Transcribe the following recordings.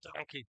Donkey.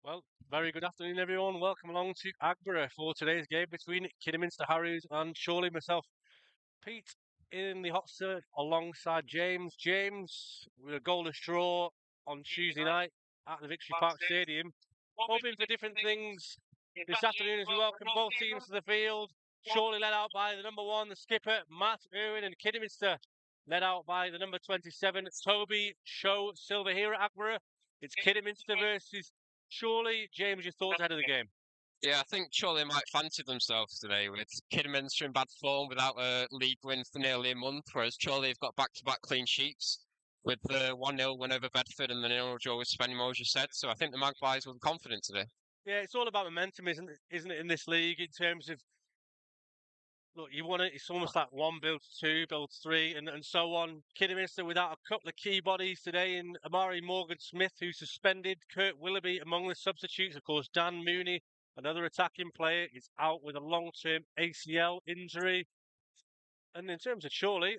Well, very good afternoon, everyone. Welcome along to Agborough for today's game between Kidderminster Harriers and Chorley. Myself, Pete, in the hot seat alongside James. James, with a goalless draw on Tuesday night at the Victory Park Stadium. Hoping for different things this afternoon as we welcome both teams to the field. Chorley led out by the number 1, the skipper, Matt Irwin, and Kidderminster led out by the number 27, Toby Show Silver here at Agborough. It's Kidderminster versus Chorley. James, your thoughts ahead of the game? Yeah, I think Chorley might fancy themselves today with Kidderminster in bad form without a league win for nearly a month, whereas Chorley have got back-to-back clean sheets with the 1-0 win over Bedford and the 0 draw with Spennymoor, as you said. So I think the Magpies will be confident today. Yeah, it's all about momentum, isn't it, in this league in terms of, look, you want it, it's almost like 1 build to 2, build to 3, and so on. Kidderminster without a couple of key bodies today in Amari Morgan-Smith, who's suspended, Kurt Willoughby among the substitutes, of course, Dan Mooney, another attacking player, is out with a long-term ACL injury. And in terms of Chorley,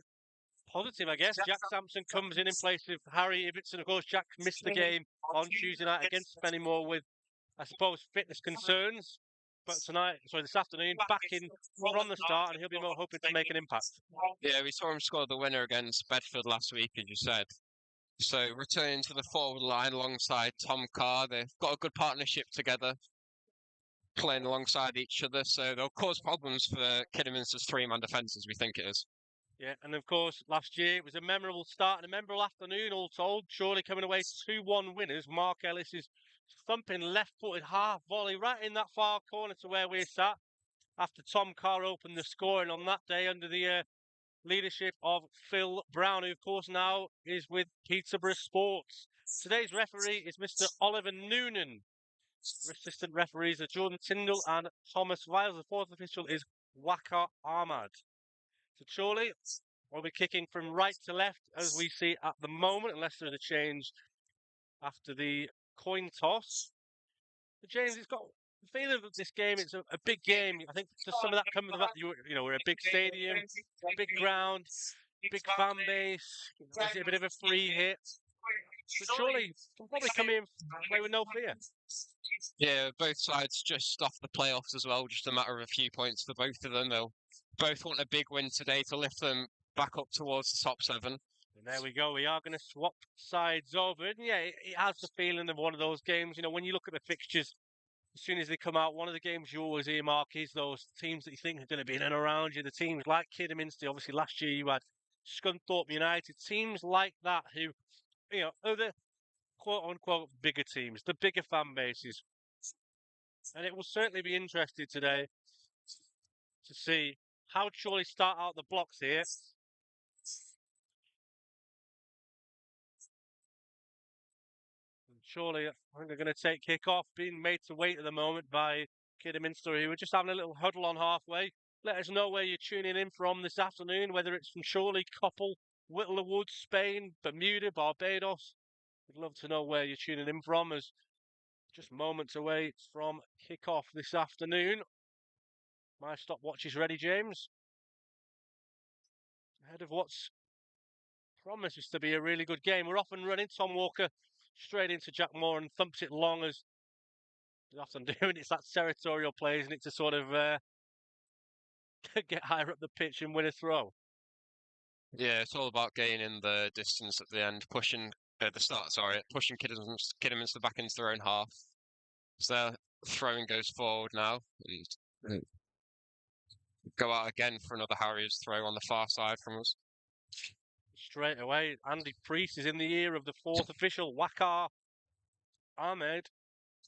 positive, I guess. Jack Sampson comes in place of Harry Ibbotson. Of course, Jack missed the game on Tuesday night against Spennymoor with, I suppose, fitness concerns. But this afternoon, back in from the start, and he'll be more hoping to make an impact. Yeah, we saw him score the winner against Bedford last week, as you said. So returning to the forward line alongside Tom Carr, they've got a good partnership together, playing alongside each other. So they'll cause problems for Kidderminster's 3-man defence, as we think it is. Yeah, and of course, last year it was a memorable start and a memorable afternoon, all told. Chorley coming away 2-1 winners. Mark Ellis's thumping left-footed half volley right in that far corner to where we sat after Tom Carr opened the scoring on that day under the leadership of Phil Brown, who of course now is with Peterborough Sports. Today's referee is Mr. Oliver Noonan. The assistant referees are Jordan Tyndall and Thomas Wiles. The fourth official is Waka Ahmad. So Chorley will be kicking from right to left as we see at the moment, unless there's a change after the coin toss. But James, it's got the feeling of this game. It's a big game. I think just some of that comes from that we're a big stadium, big ground, big fan base. It's a bit of a free hit. But Chorley can probably come in and play with no fear. Yeah, both sides just off the playoffs as well. Just a matter of a few points for both of them. They'll both want a big win today to lift them back up towards the top 7. And there we go. We are going to swap sides over. And yeah, it has the feeling of one of those games. When you look at the fixtures, as soon as they come out, one of the games you always earmark is those teams that you think are going to be in and around you. The teams like Kidderminster, obviously last year you had Scunthorpe United, teams like that who, are the quote-unquote bigger teams, the bigger fan bases. And it will certainly be interesting today to see how Chorley start out the blocks here. And Chorley, I think they're going to take kick-off, being made to wait at the moment by Kidderminster, who are just having a little huddle on halfway. Let us know where you're tuning in from this afternoon, whether it's from Chorley, Coppell, Whittler Woods, Spain, Bermuda, Barbados. We'd love to know where you're tuning in from, as just moments away from kick-off this afternoon. My stopwatch is ready, James. Ahead of what's promises to be a really good game. We're off and running. Tom Walker straight into Jack Moore and thumps it long, as he's often doing. It's that territorial play, isn't it, to sort of get higher up the pitch and win a throw. Yeah, it's all about gaining the distance at the end, pushing at the start, sorry, pushing Kidderminster back into their own half. So their throwing goes forward now, and go out again for another Harriers throw on the far side from us. Straight away, Andy Priest is in the ear of the fourth official, Wakar Ahmed.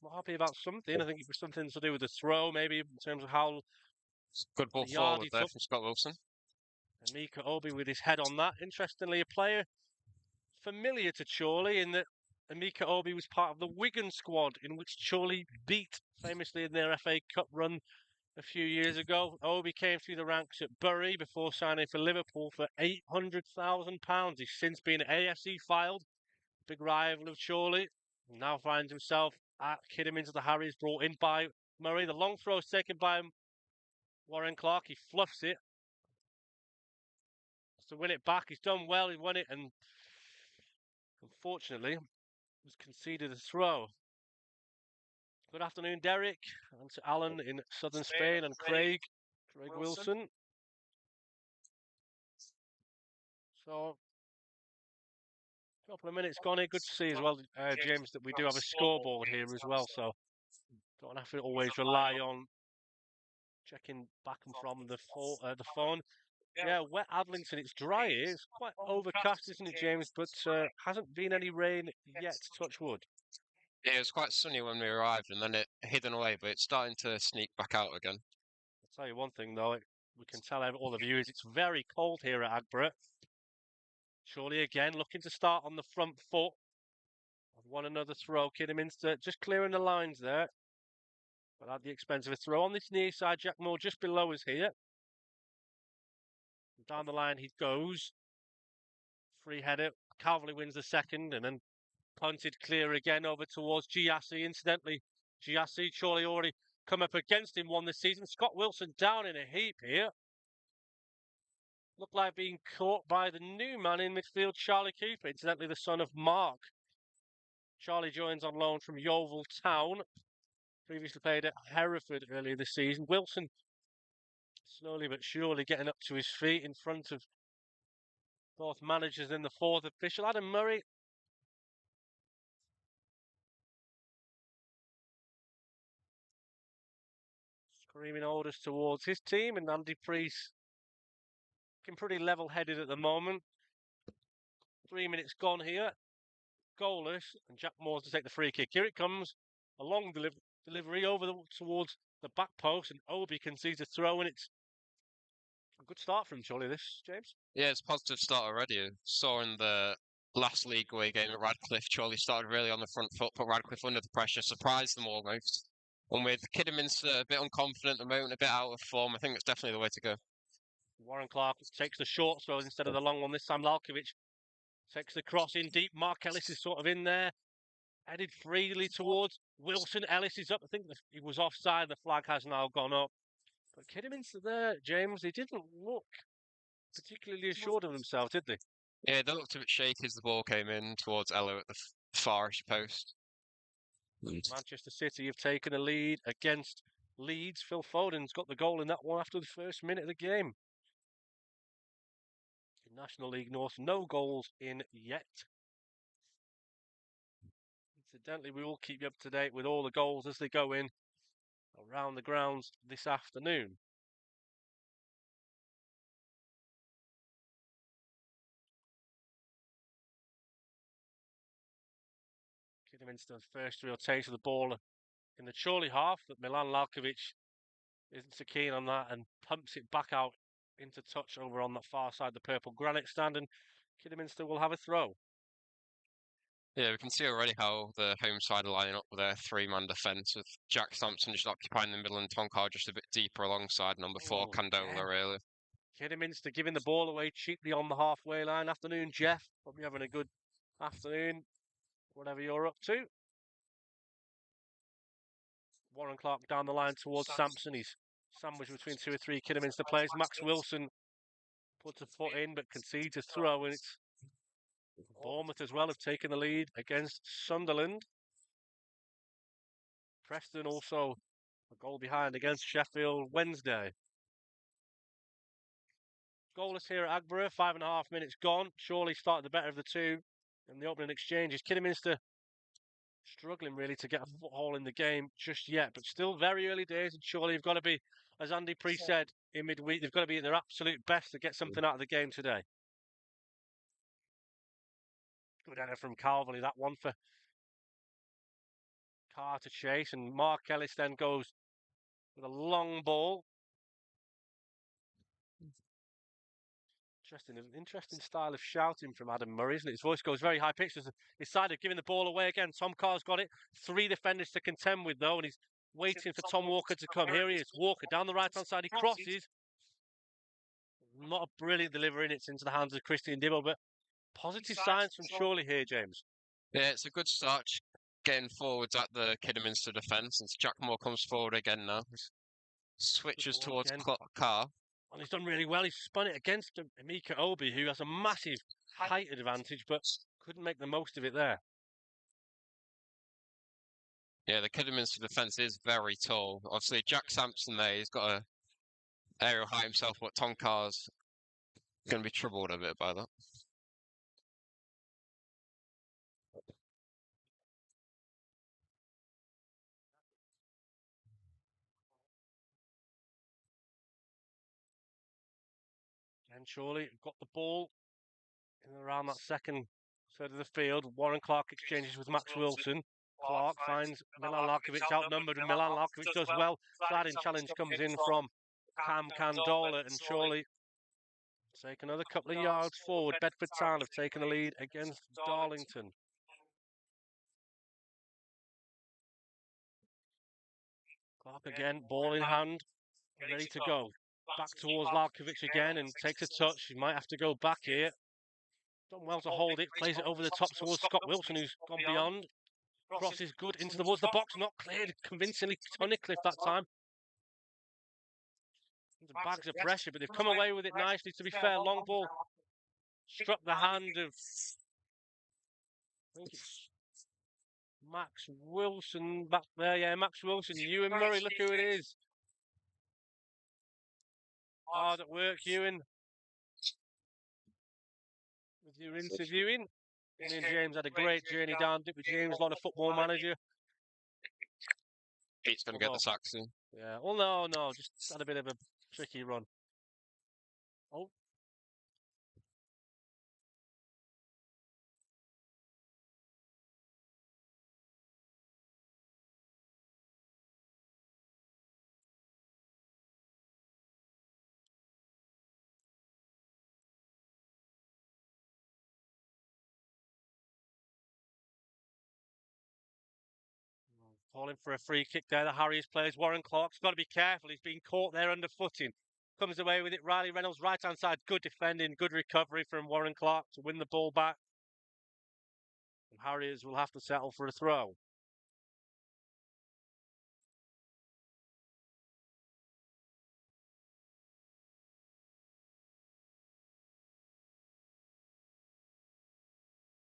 Not happy about something. I think it was something to do with the throw, maybe in terms of how Good ball the yard forward he there took. from Scott Wilson. And Mika Obi with his head on that. Interestingly, a player familiar to Chorley in that Mika Obi was part of the Wigan squad in which Chorley beat famously in their FA Cup run a few years ago. Obi came through the ranks at Bury before signing for Liverpool for £800,000. He's since been AFC filed, big rival of Chorley. Now finds himself at Kidderminster the Harriers, brought in by Murray. The long throw is taken by Warren Clark. He fluffs it to win it back. He's done well. He won it, and unfortunately, was conceded a throw. Good afternoon, Derek, and to Alan in southern Spain, and Craig Wilson. So, a couple of minutes gone here. Good to see as well, James, that we do have a scoreboard here as well. So, don't have to always rely on checking back and from the phone. Yeah, wet Adlington. It's dry here. It's quite overcast, isn't it, James? But hasn't been any rain yet, touch wood. Yeah, it was quite sunny when we arrived, and then it hidden away, but it's starting to sneak back out again. I'll tell you one thing, though. We can tell all the viewers it's very cold here at Agborough. Chorley again looking to start on the front foot. One another throw. Kidderminster just clearing the lines there. But at the expense of a throw on this near side. Jack Moore just below us here. Down the line he goes. Free header. Calverley wins the second, and then punted clear again over towards Giassi. Incidentally, Giassi, Chorley already come up against him one this season. Scott Wilson down in a heap here. Looked like being caught by the new man in midfield, Charlie Cooper, incidentally the son of Mark. Charlie joins on loan from Yeovil Town. Previously played at Hereford earlier this season. Wilson slowly but surely getting up to his feet in front of both managers and the fourth official, Adam Murray. Screaming orders towards his team, and Andy Priest looking pretty level-headed at the moment. 3 minutes gone here. Goalless, and Jack Moore's to take the free kick. Here it comes. A long delivery over towards the back post, and Obi concedes a throw, and it's a good start from Chorley, this, James. Yeah, it's a positive start already. Saw in the last League Away game at Radcliffe, Chorley started really on the front foot, put Radcliffe under the pressure, surprised them almost. And with Kidderminster a bit unconfident at the moment, a bit out of form, I think it's definitely the way to go. Warren Clark takes the short throw instead of the long one. This time Lalkovic takes the cross in deep. Mark Ellis is sort of in there. Headed freely towards Wilson. Ellis is up. I think he was offside. The flag has now gone up. But Kidderminster there, James, they didn't look particularly assured of themselves, did they? Yeah, they looked a bit shaky as the ball came in towards Ella at the farish post. Manchester City have taken a lead against Leeds. Phil Foden's got the goal in that one after the first minute of the game. In National League North, no goals in yet. Incidentally, we will keep you up to date with all the goals as they go in around the grounds this afternoon. Kidderminster first real taste of the ball in the Chorley half that Milan Lalkovic isn't so keen on that and pumps it back out into touch over on that far side, the purple granite stand, and Kidderminster will have a throw. Yeah, we can see already how the home side are lining up with their three-man defence, with Jack Sampson just occupying the middle and Tonka just a bit deeper alongside number 4, Candola, really. Kidderminster giving the ball away cheaply on the halfway line. Afternoon, Jeff. Hope you're having a good afternoon, whatever you're up to. Warren Clark down the line towards Sampson. He's sandwiched between 2 or 3 Kidderminster players. Max Wilson puts a foot in but concedes a throw, and it's Bournemouth as well have taken the lead against Sunderland. Preston also a goal behind against Sheffield Wednesday. Goalless here at Agborough, 5.5 minutes gone. Chorley started the better of the two in the opening exchanges. Kidderminster struggling really to get a foothold in the game just yet, but still very early days, and Chorley have got to be, as Andy Priest said in midweek, they've got to be at their absolute best to get something out of the game today. Good header from Calverley, that one for Carr to chase, and Mark Ellis then goes with a long ball. Interesting style of shouting from Adam Murray, isn't it? His voice goes very high pitched. His side of giving the ball away again. Tom Carr's got it. 3 defenders to contend with though, and he's waiting for Tom Walker to come. Here he is, Walker down the right hand side. He crosses. Not a brilliant delivery, and it's into the hands of Christian Dibble, but positive signs from Chorley here, James. Yeah, it's a good start getting forwards at the Kidderminster defence, and Jack Moore comes forward again now. Switches towards Carr. Well, he's done really well. He's spun it against Emeka Obi, who has a massive height advantage, but couldn't make the most of it there. Yeah, the Kidderminster defence is very tall. Obviously, Jack Sampson there, he's got a aerial height himself, but Tom Carr's going to be troubled a bit by that. And Chorley got the ball in around that second third of the field. Warren Clark exchanges with Max Wilson. Clark finds Milan Lalkovic outnumbered, and Milan Lalkovic does well. Sliding challenge comes in from Cam Candola, and Chorley take another couple of yards forward. Bedford Town have taken the lead against Darlington. Clark again, ball in hand, ready to go. Back towards Lalkovic again and takes a touch. He might have to go back here. Done well to hold it. Plays it over the top towards Scott Wilson, who's gone beyond. Cross is good into towards the box. Not cleared convincingly. Tunnicliffe that time. The bags of pressure, but they've come away with it nicely. To be fair, long ball struck the hand of, I think it's Max Wilson back there. Yeah, Max Wilson. Ewan Murray, look who it is. Hard at work, Ewan. With your interviewing. Me and James had a great journey down with James, a lot of football manager. Pete's going to get the sack soon. Yeah, well, no, just had a bit of a tricky run. Oh. Calling for a free kick there. The Harriers players. Warren Clark's got to be careful. He's been caught there under footing. Comes away with it. Riley Reynolds, right hand side. Good defending, good recovery from Warren Clark to win the ball back. And Harriers will have to settle for a throw.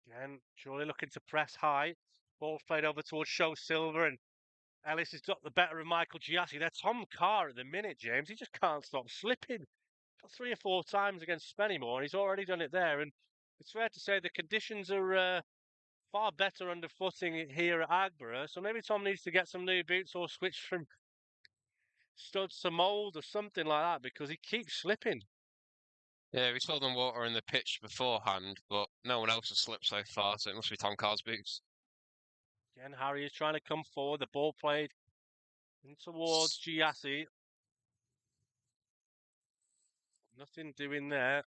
Again, Chorley looking to press high. Ball's played over towards Show Silver, and Ellis has got the better of Michael Giassi. They're Tom Carr at the minute, James. He just can't stop slipping. Got 3 or 4 times against Spennymoor, and he's already done it there. And it's fair to say the conditions are far better under footing here at Agborough. So maybe Tom needs to get some new boots or switch from studs to mould or something like that, because he keeps slipping. Yeah, we saw them water in the pitch beforehand, but no one else has slipped so far, so it must be Tom Carr's boots. Again, Harry is trying to come forward. The ball played In towards Giassi. Nothing doing there.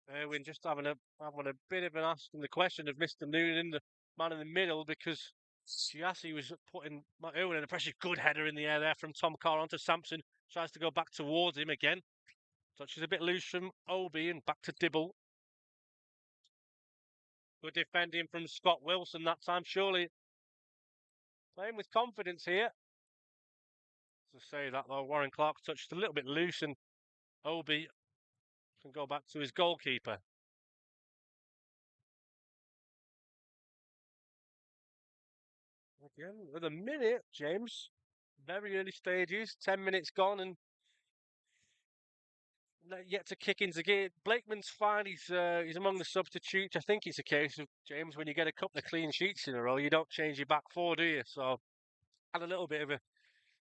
Erwin just having a bit of an asking the question of Mr. Noonan, the man in the middle, because Giassi was putting Erwin under pressure. Good header in the air there from Tom Carr onto Sampson. Tries to go back towards him again. Touches a bit loose from Obi and back to Dibble. Good defending from Scott Wilson that time. Surely playing with confidence here. To say that though, Warren Clark touched a little bit loose and Obi can go back to his goalkeeper. Again, with a minute, James. Very early stages, 10 minutes gone and yet to kick into gear. Blakeman's fine. He's among the substitutes. I think it's a case of, James, when you get a couple of clean sheets in a row, you don't change your back four, do you? So had a little bit of a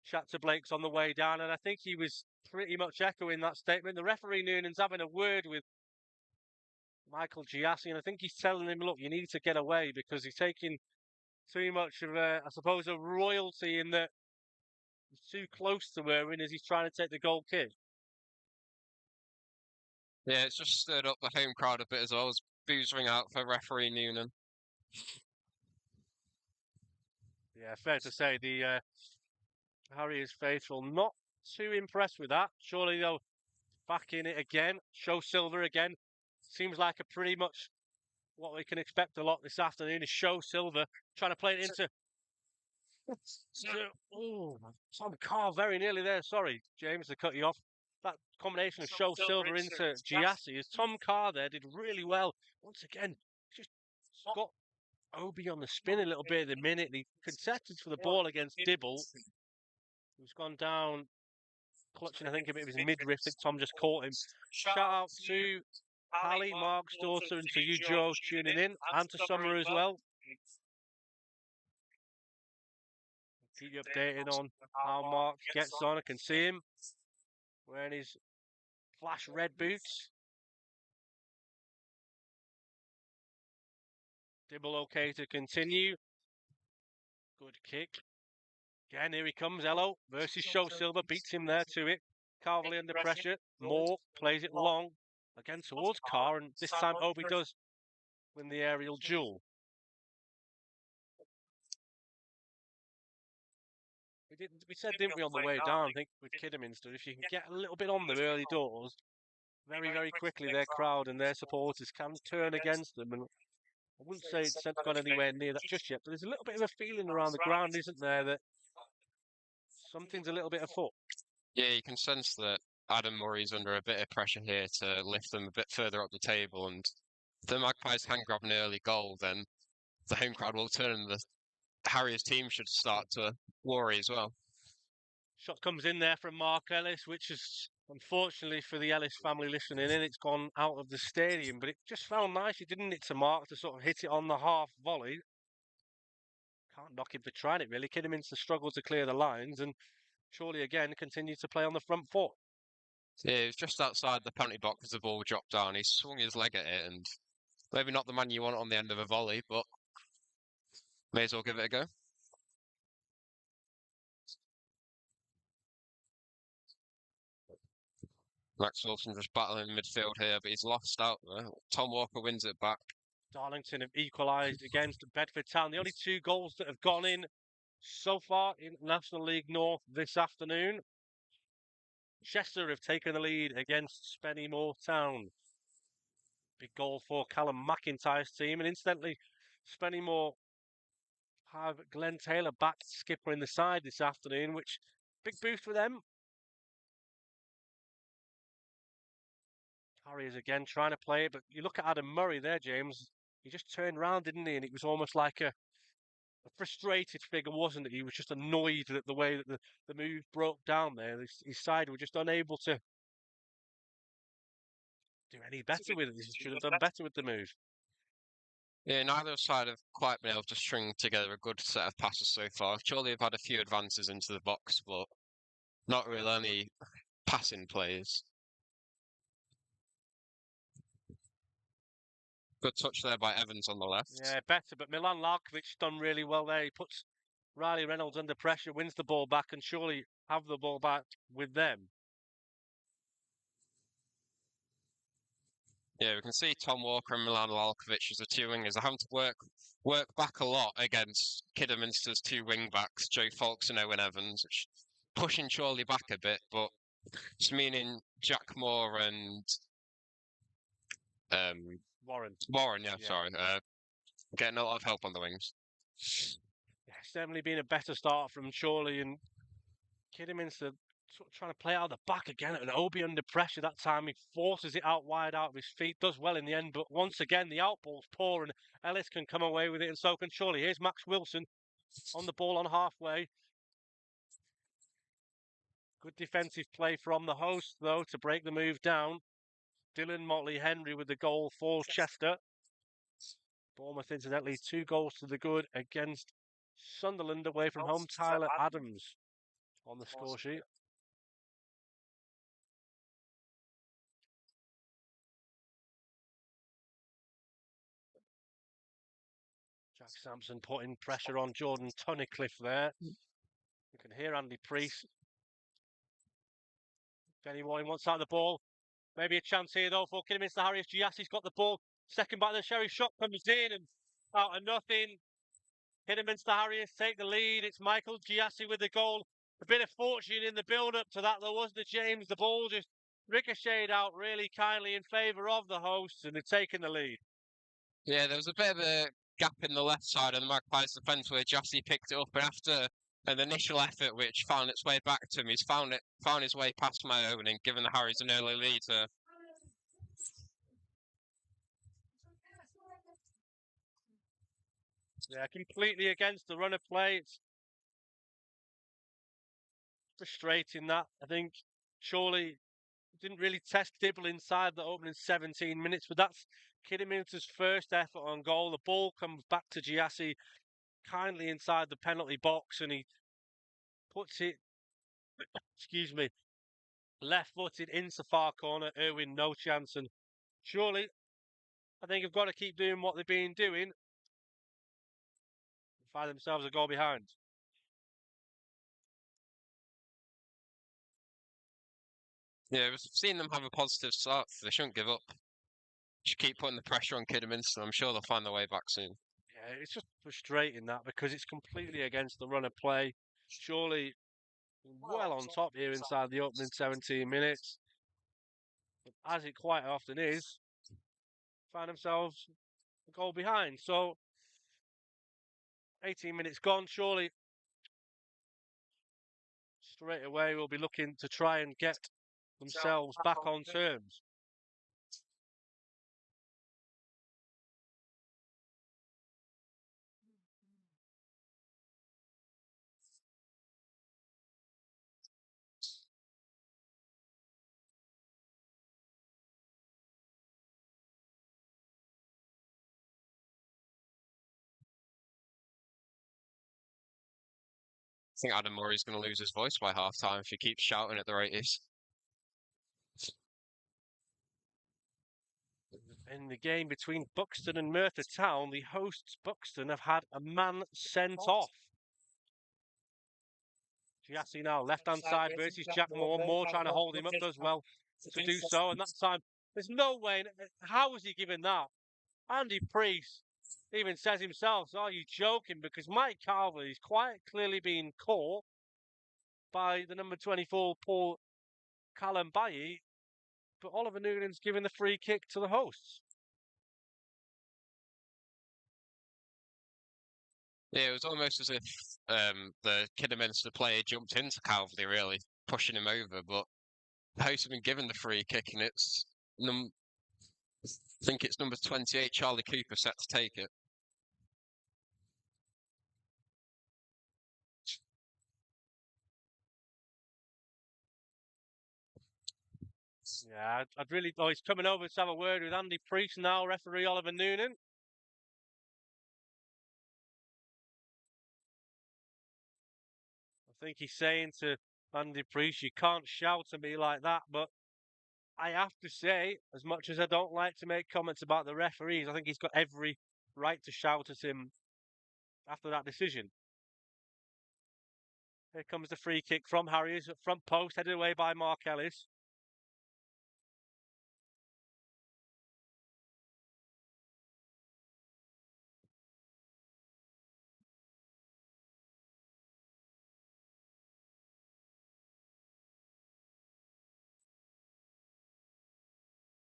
chat to Blake's on the way down, and I think he was pretty much echoing that statement. The referee Noonan's having a word with Michael Giassi, and I think he's telling him, look, you need to get away because he's taking too much of I suppose, a royalty in that he's too close to Erwin as he's trying to take the goal kick. Yeah, it's just stirred up the home crowd a bit as well as boos ring out for referee Noonan. Yeah, fair to say the Harriers faithful not too impressed with that. Surely they'll back in it again. Show Silver again. Seems like a pretty much what we can expect a lot this afternoon is Show Silver trying to play it into. Oh, Tom Carr very nearly there. Sorry, James, to cut you off. That combination of Show Silver into Giassi as Tom Carr there did really well. Once again, just got Obi on the spin a little bit at the minute. He contested for the ball against Dibble, who's gone down clutching, I think, a bit of his midriff. I think Tom just caught him. Shout out to Hallie, Mark's daughter, and to you, Joe, tuning in, and to Summer as well. Keep you updated on how Mark gets on. I can see him wearing his flash red boots. Dibble okay to continue. Good kick. Again, here he comes. Ello versus Show Silver. Beats him there to it. Carvalli under pressure. Moore plays it long. Again towards Carr. And this time Obi does win the aerial duel. We said, didn't we, on the way down, I think, with Kidderminster, if you can get a little bit on them early doors, very, very quickly their crowd and their supporters can turn against them. And I wouldn't say it's gone anywhere near that just yet, but there's a little bit of a feeling around the ground, isn't there, that something's a little bit afoot. Yeah, you can sense that Adam Murray's under a bit of pressure here to lift them a bit further up the table. And if the Magpies can grab an early goal, then the home crowd will turn and the Harriers team should start to worry as well. Shot comes in there from Mark Ellis, which is, unfortunately for the Ellis family listening in, it's gone out of the stadium. But it just felt nicely, didn't it, to Mark to sort of hit it on the half volley. Can't knock him for trying it, really. Kidderminster struggled to clear the lines, and Chorley again continued to play on the front foot. Yeah, it was just outside the penalty box as the ball dropped down. He swung his leg at it, and maybe not the man you want on the end of a volley, but may as well give it a go. Max Wilson just battling midfield here, but he's lost out there. Tom Walker wins it back. Darlington have equalised against Bedford Town. The only two goals that have gone in so far in National League North this afternoon. Chester have taken the lead against Spennymoor Town. Big goal for Callum McIntyre's team. And incidentally, Spennymoor have Glenn Taylor back skipper in the side this afternoon, which big boost for them. Harriers again trying to play it, but you look at Adam Murray there, James. He just turned round, didn't he? And it was almost like a frustrated figure, wasn't it? He was just annoyed at the way that the move broke down there. His side were just unable to do any better with it. He should have done better with the move. Yeah, neither side have quite been able to string together a good set of passes so far. Surely they've had a few advances into the box, but not really any passing plays. Good touch there by Evans on the left. Yeah, better, but Milan Larkovic done really well there. He puts Riley Reynolds under pressure, wins the ball back, and surely have the ball back with them. Yeah, we can see Tom Walker and Milan Lalkovic as the two wingers are having to work back a lot against Kidderminster's two wing backs, Joe Folks and Owen Evans, which pushing Chorley back a bit, but it's meaning Jack Moore and Warren, yeah. Sorry, getting a lot of help on the wings. Yeah, it's definitely been a better start from Chorley, and Kidderminster sort of trying to play out the back again, and Obi under pressure that time. He forces it out wide out of his feet, does well in the end, but once again the outball's poor and Ellis can come away with it, and so can Chorley. Here's Max Wilson on the ball on halfway. Good defensive play from the host, though, to break the move down. Dylan Motley Henry with the goal for Chester. Bournemouth, incidentally, 2 goals to the good against Sunderland away from home. Tyler Adams on the score sheet. Jack Sampson putting pressure on Jordan Tunnicliffe there. You can hear Andy Priest. Denny Warren wants out the ball. Maybe a chance here, though, for Kidderminster Harriers. Giassi's got the ball. Second back, the Sherry shot comes in and out of nothing. Kidderminster Harriers take the lead. It's Michael Giassi with the goal. A bit of fortune in the build-up to that, though, wasn't it, James? The ball just ricocheted out really kindly in favour of the hosts, and they've taken the lead. Yeah, there was a bit of a gap in the left side of the Magpies defence where Jassy picked it up, and after an initial effort which found its way back to him, he's found his way past my opening, giving the Harriers an early lead. Yeah, completely against the run of play. It's frustrating that. I think Chorley didn't really test Dibble inside the opening 17 minutes, but that's Kidderminster's first effort on goal. The ball comes back to Giassi kindly inside the penalty box, and he puts it, excuse me, left-footed into far corner. Irwin, no chance, and surely I think have got to keep doing what they've been doing. Find themselves a goal behind. Yeah, we've seen them have a positive start. They shouldn't give up. Just keep putting the pressure on Kidderminster. I'm sure they'll find their way back soon. Yeah, it's just frustrating that because it's completely against the run of play. Surely well on top here inside the opening 17 minutes. But as it quite often is, find themselves a goal behind. So 18 minutes gone, surely straight away we'll be looking to try and get themselves back on terms. I think Adam Murray's going to lose his voice by half time if he keeps shouting at the rate he's. In the game between Buxton and Merthyr Town, the hosts Buxton have had a man sent off. Giassi now, left-hand side versus Jack Moore. Moore trying to hold him up, does well to do so. And that time, there's no way. How was he given that? Andy Priest even says himself, are you joking? Because Mike Carver is quite clearly being caught by the number 24, Paul Kalambayi. But Oliver Noonan's giving the free kick to the hosts. Yeah, it was almost as if the Kidderminster player jumped into Calvary, really, pushing him over. But the hosts have been given the free kick, and it's I think it's number 28, Charlie Cooper, set to take it. Yeah, I'd really. Oh, he's coming over to have a word with Andy Priest now, referee Oliver Noonan. I think he's saying to Andy Priest, you can't shout at me like that, but I have to say, as much as I don't like to make comments about the referees, I think he's got every right to shout at him after that decision. Here comes the free kick from Harriers at front post, headed away by Mark Ellis.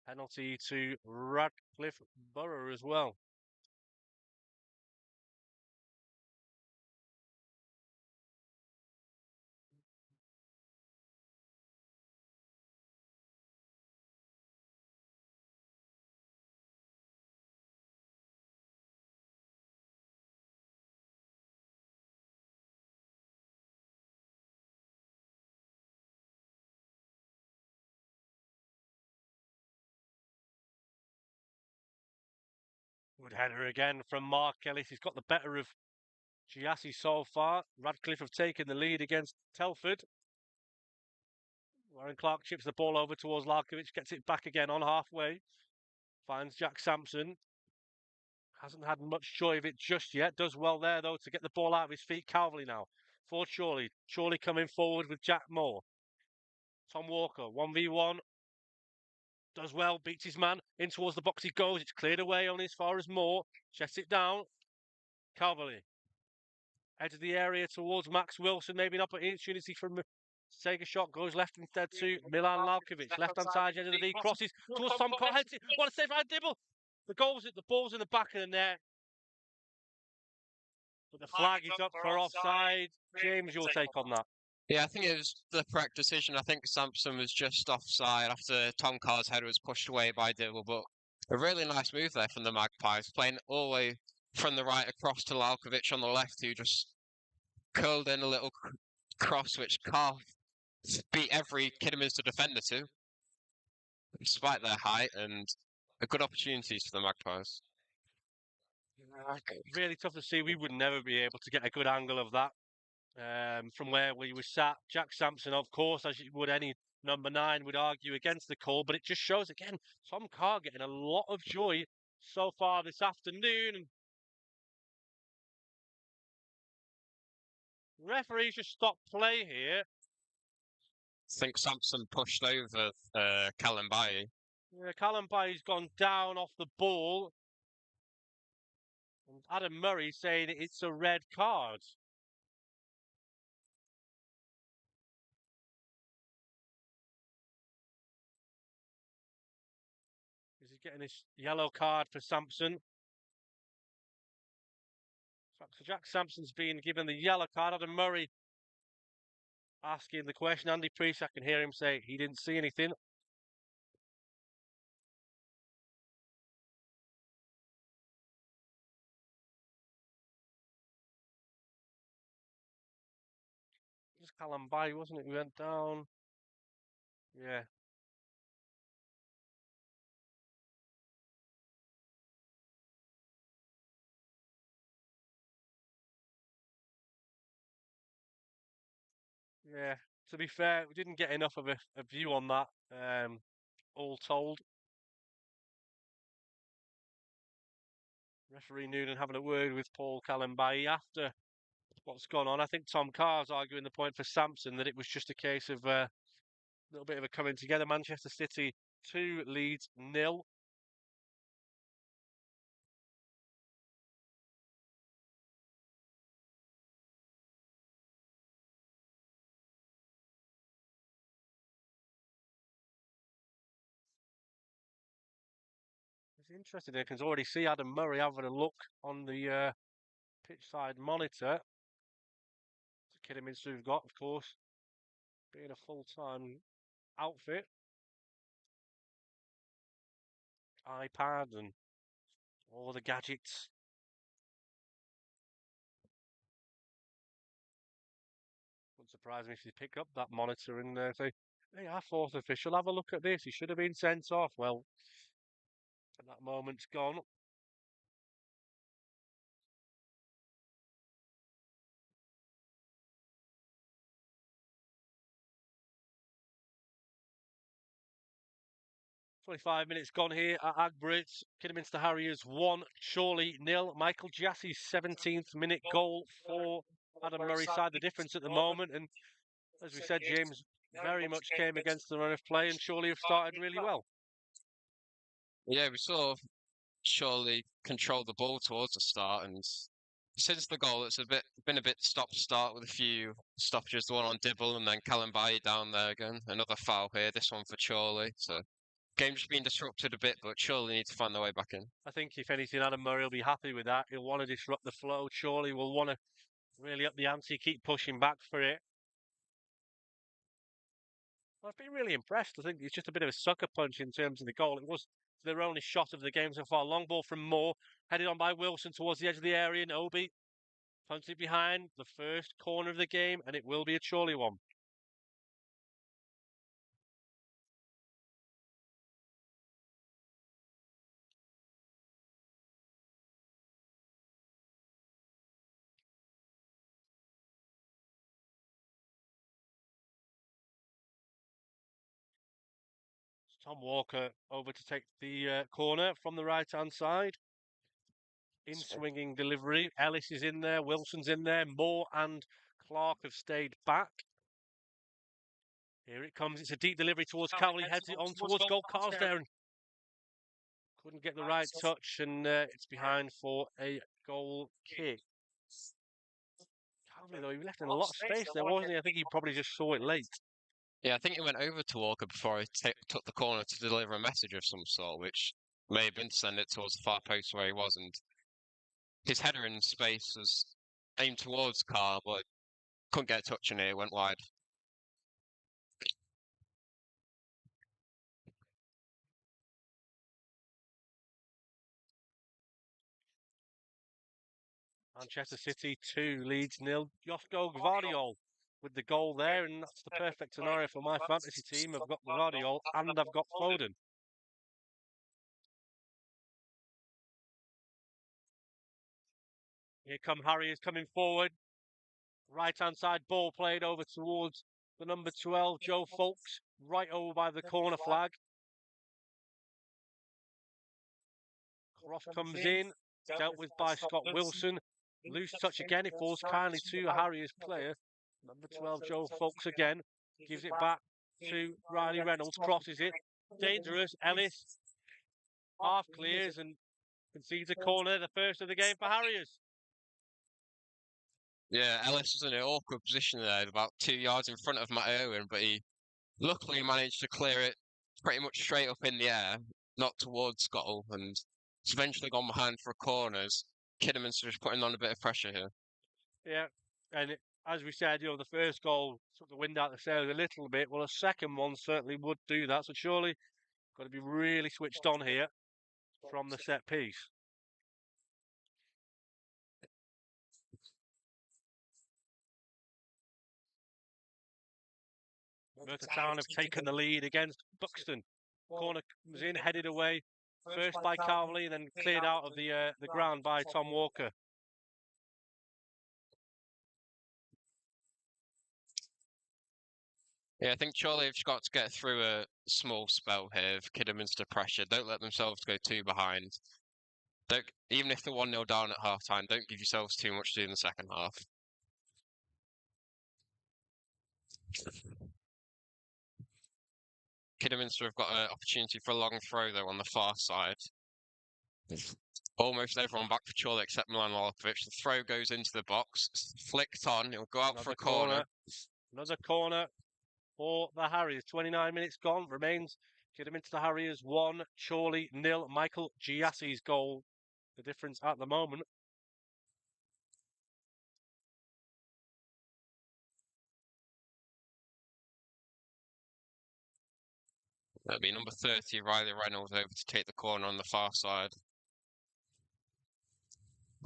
Penalty to Radcliffe Borough as well. Good header again from Mark Ellis. He's got the better of Giassi so far. Radcliffe have taken the lead against Telford. Warren Clark chips the ball over towards Larkovic, gets it back again on halfway. Finds Jack Sampson. Hasn't had much joy of it just yet. Does well there, though, to get the ball out of his feet. Calverley now for Chorley. Chorley coming forward with Jack Moore. Tom Walker, 1v1. Does well, beats his man. In towards the box he goes. It's cleared away only as far as Moore. Checks it down. Calverley. Heads of the area towards Max Wilson. Maybe an opportunity for him to take a shot. Goes left instead to Milan Lalkovic. Left hand side, edge of the V. Crosses towards Tom Cott. Heads it. What a save by Dibble. The ball's in the back of the net. But the flag is up for offside. James, your take on that? Yeah, I think it was the correct decision. I think Sampson was just offside after Tom Carr's header was pushed away by Dibble, but a really nice move there from the Magpies, playing all the way from the right across to Lalkovic on the left, who just curled in a little cross, which Carr beat every Kidderminster defender to, despite their height, and a good opportunities for the Magpies. Really tough to see. We would never be able to get a good angle of that from where we were sat. Jack Sampson, of course, as you would any number 9, would argue against the call, but it just shows again Tom Carr getting a lot of joy so far this afternoon. Referees just stopped play here. I think Sampson pushed over Callum Bailey. Yeah, Callum Bailey's gone down off the ball. And Adam Murray saying it's a red card. Is he getting his yellow card for Sampson? So Jack Sampson's been given the yellow card. Adam Murray asking the question. Andy Priest, I can hear him say he didn't see anything. It was Callum Bailey, wasn't it? Who went down. Yeah. Yeah. To be fair, we didn't get enough of a view on that, all told. Referee Noonan having a word with Paul Callum Bailey after what's gone on. I think Tom Carr's arguing the point for Sampson that it was just a case of a little bit of a coming together. Manchester City 2, Leeds 0. It's interesting. I can already see Adam Murray having a look on the pitch side monitor. Kidderminster have got, of course, being a full-time outfit. iPad and all the gadgets. Wouldn't surprise me if they pick up that monitor and say, hey, our 4th official, have a look at this. He should have been sent off. Well, that moment's gone. 25 minutes gone here at Agbrits. Kidderminster Harriers 1, Chorley 0. Michael Jassie's 17th minute goal for Adam Murray's side. The difference at the moment, and as we said, James very much came against the run of play, and Chorley have started really well. Yeah, we sort of surely controlled the ball towards the start, and since the goal, it's been a bit stop-start with a few stoppages. The one on Dibble, and then Callum Bailey down there again. Another foul here. This one for Chorley. So game's been disrupted a bit, but Chorley need to find their way back in. I think if anything, Adam Murray will be happy with that. He'll want to disrupt the flow. Chorley will want to really up the ante, keep pushing back for it. I've been really impressed. I think it's just a bit of a sucker punch in terms of the goal. It was their only shot of the game so far. Long ball from Moore, headed on by Wilson towards the edge of the area. And Obi punts it behind the first corner of the game, and it will be a Chorley one. Tom Walker over to take the corner from the right-hand side. In swinging delivery. Ellis is in there. Wilson's in there. Moore and Clark have stayed back. Here it comes. It's a deep delivery towards Cowley. Heads it on towards goal. Carsdown. Couldn't get the right touch, and it's behind for a goal kick. Cowley, though, he left in a lot of space there, wasn't he? I think he probably just saw it late. Yeah, I think he went over to Walker before he took the corner to deliver a message of some sort, which may have been to send it towards the far post where he was, and his header in space was aimed towards Carr, but couldn't get a touch in it, went wide. Manchester City 2, Leeds 0. Josko Gvardiol with the goal there, and that's the perfect scenario for my fantasy team. I've got Gvardiol and I've got Foden. Here come Harriers coming forward. Right-hand side ball played over towards the number 12, Joe Folks, right over by the corner flag. Cross comes in, dealt with by Scott Wilson. Loose touch again, it falls kindly to a Harriers player. Number 12, Joe Folks again, gives it back to Riley Reynolds, crosses it. Dangerous, Ellis half clears and concedes a corner, the first of the game for Harriers. Yeah, Ellis was in an awkward position there, about 2 yards in front of Matt Owen, but he luckily managed to clear it pretty much straight up in the air, not towards goal, and it's eventually gone behind for corners. Kidderminster just putting on a bit of pressure here. Yeah, and as we said, the first goal took the wind out of the sails a little bit. Well, a second one certainly would do that. So surely got to be really switched on here from the set piece. Merthyr Town have taken the lead against Buxton. Corner comes in, headed away first by Cowley, then cleared out of the ground by Tom Walker. Yeah, I think Chorley have got to get through a small spell here of Kidderminster pressure. Don't let themselves go too behind. Even if they're 1-0 down at half time, don't give yourselves too much to do in the second half. Kidderminster have got an opportunity for a long throw, though, on the far side. Almost everyone back for Chorley except Milan Lolkovic. The throw goes into the box, flicked on, it'll go out for a corner. Another corner for the Harriers. 29 minutes gone, remains Kidderminster Harriers 1, Chorley 0. Michael Giassi's goal, the difference at the moment. That'll be number 30, Riley Reynolds, over to take the corner on the far side.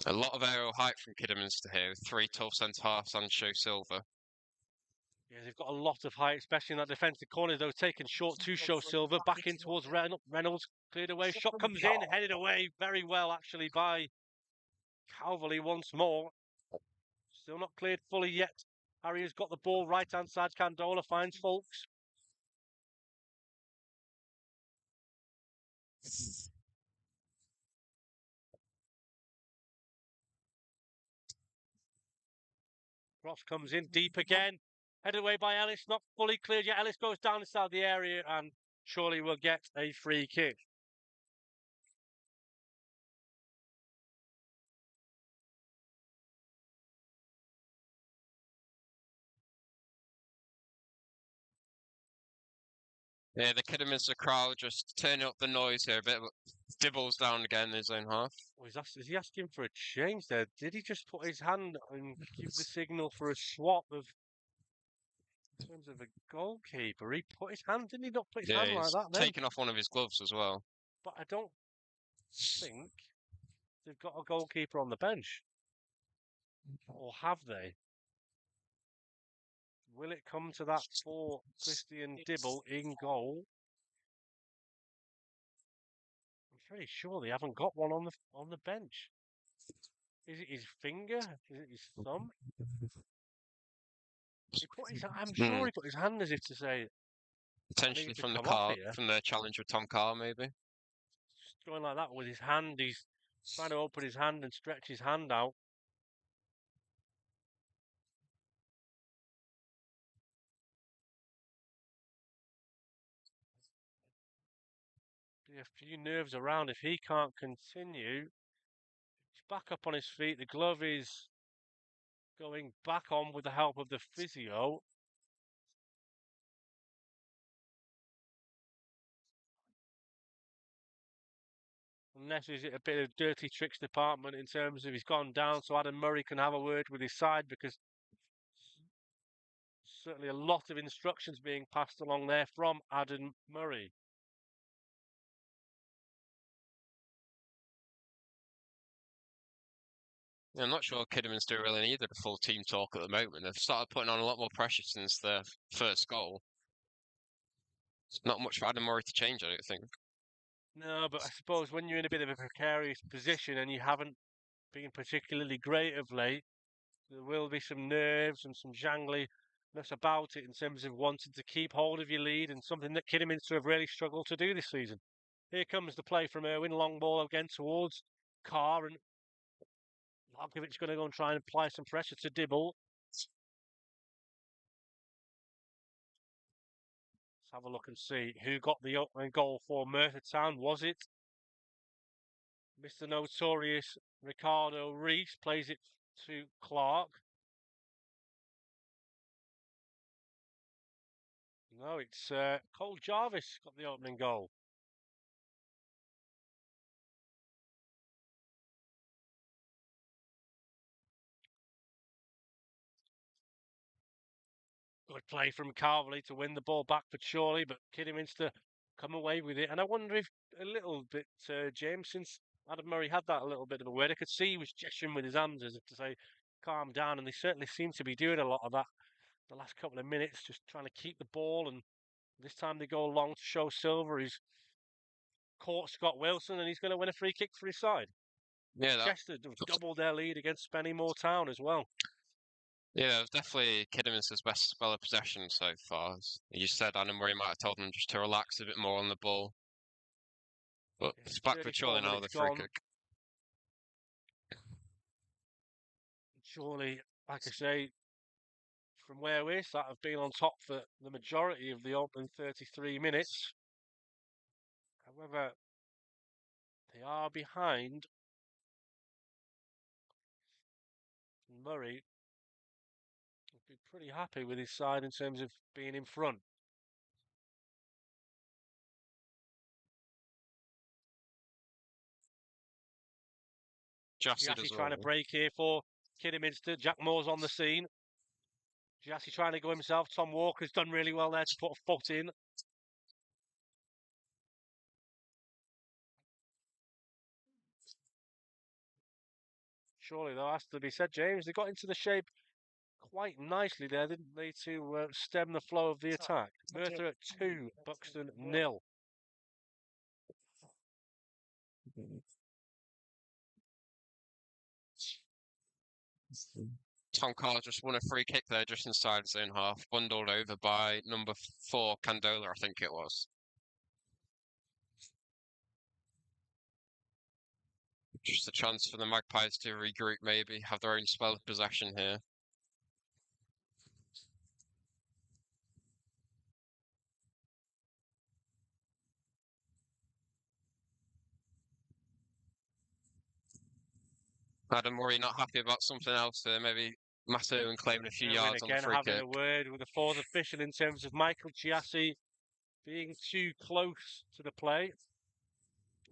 A lot of aerial height from Kidderminster here, with 3 tall centre-halves and Show Silver. Yeah, they've got a lot of height, especially in that defensive corner, though, taken short to Show Silver, back in towards Reynolds, cleared away, shot comes in, headed away very well, actually, by Calverley once more. Still not cleared fully yet. Harriers got the ball, right-hand side, Candola finds Folks. Cross comes in deep again. Headed away by Ellis, not fully cleared yet. Ellis goes down inside the area and Chorley will get a free kick. Yeah, the Kidderminster crowd just turning up the noise here a bit. Dibbles down again in his own half. Oh, is he asking for a change there? Did he just put his hand and give the signal for a swap of, in terms of a goalkeeper? He put his hand, didn't he not put his Yeah, hand like he's that then? taken off one of his gloves as well. But I don't think they've got a goalkeeper on the bench. Or have they? Will it come to that for Christian Dibble in goal? I'm pretty sure they haven't got one on the bench. Is it his finger? Is it his thumb? I'm sure he put his hand as if to say, I Potentially need to from the come off car, here. from the challenge with Tom Carr, maybe. Just going like that with his hand. He's trying to open his hand and stretch his hand out. Be a few nerves around if he can't continue. He's back up on his feet. The glove is going back on with the help of the physio. Unless is it a bit of dirty tricks department in terms of he's gone down so Adam Murray can have a word with his side, because certainly a lot of instructions being passed along there from Adam Murray. Yeah, I'm not sure Kidderminster really needed a full team talk at the moment. They've started putting on a lot more pressure since their first goal. It's not much for Adam Murray to change, I don't think. No, but I suppose when you're in a bit of a precarious position and you haven't been particularly great of late, there will be some nerves and some jangliness about it in terms of wanting to keep hold of your lead, and something that Kidderminster have really struggled to do this season. Here comes the play from Irwin, long ball again towards Carr, and Larkovic's going to go and try and apply some pressure to Dibble. Let's have a look and see who got the opening goal for Merthyr Town. Was it Mr. Notorious Ricardo Rees? Plays it to Clark. No, it's Cole Jarvis got the opening goal. Good play from Carverley to win the ball back for Chorley, but Kidderminster come away with it. And I wonder if a little bit, James, since Adam Murray had that a little bit of a word, I could see he was gesturing with his hands as if to say, calm down. And they certainly seem to be doing a lot of that the last couple of minutes, just trying to keep the ball. And this time they go long to show Silver. He's caught Scott Wilson and he's going to win a free kick for his side. Yeah, Chester have doubled their lead against Spennymoor Town as well. yeah, it was definitely Kidderminster's best spell of possession so far. As you said, Adam Murray might have told them just to relax a bit more on the ball. But it's back for Chorley now with a free kick. Chorley, like I say, from where we're sat, have been on top for the majority of the opening 33 minutes. However, they are behind. Murray would be pretty happy with his side in terms of being in front. Jassy trying to break here for Kidderminster. Jack Moore's on the scene. Jassy trying to go himself. Tom Walker's done really well there to put a foot in. Surely, though, has to be said, James, they got into the shape quite nicely there, didn't they, to stem the flow of the attack. Merthyr at 2, Buxton 0. Tom Carr just won a free kick there just inside his own half, bundled over by number 4, Candola, I think it was. Just a chance for the Magpies to regroup, maybe have their own spell of possession here. Adam Murray not happy about something else there, maybe Mato and claiming a few yards on the free having kick. a word with the fourth official in terms of Michael Chiassi being too close to the play.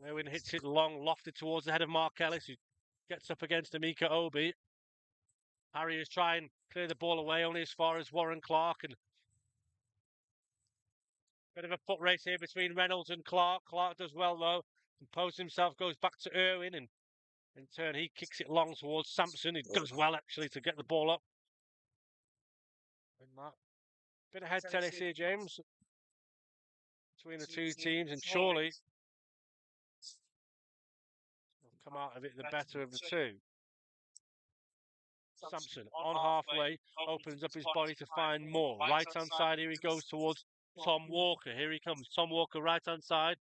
Owen hits it long, lofted towards the head of Mark Ellis, who gets up against Amika Obi. Harriers try and clear the ball away only as far as Warren Clark, and bit of a foot race here between Reynolds and Clark. Clark does well though, composes himself, goes back to Irwin, and in turn he kicks it long towards Sampson. He does well actually to get the ball up. And that bit of head tennis here, James, between the two teams, and Chorley will come out of it the better of the two. Sampson on halfway, opens up his body to find more. Right hand side, here he goes towards Tom Walker. Here he comes. Tom Walker, right hand side,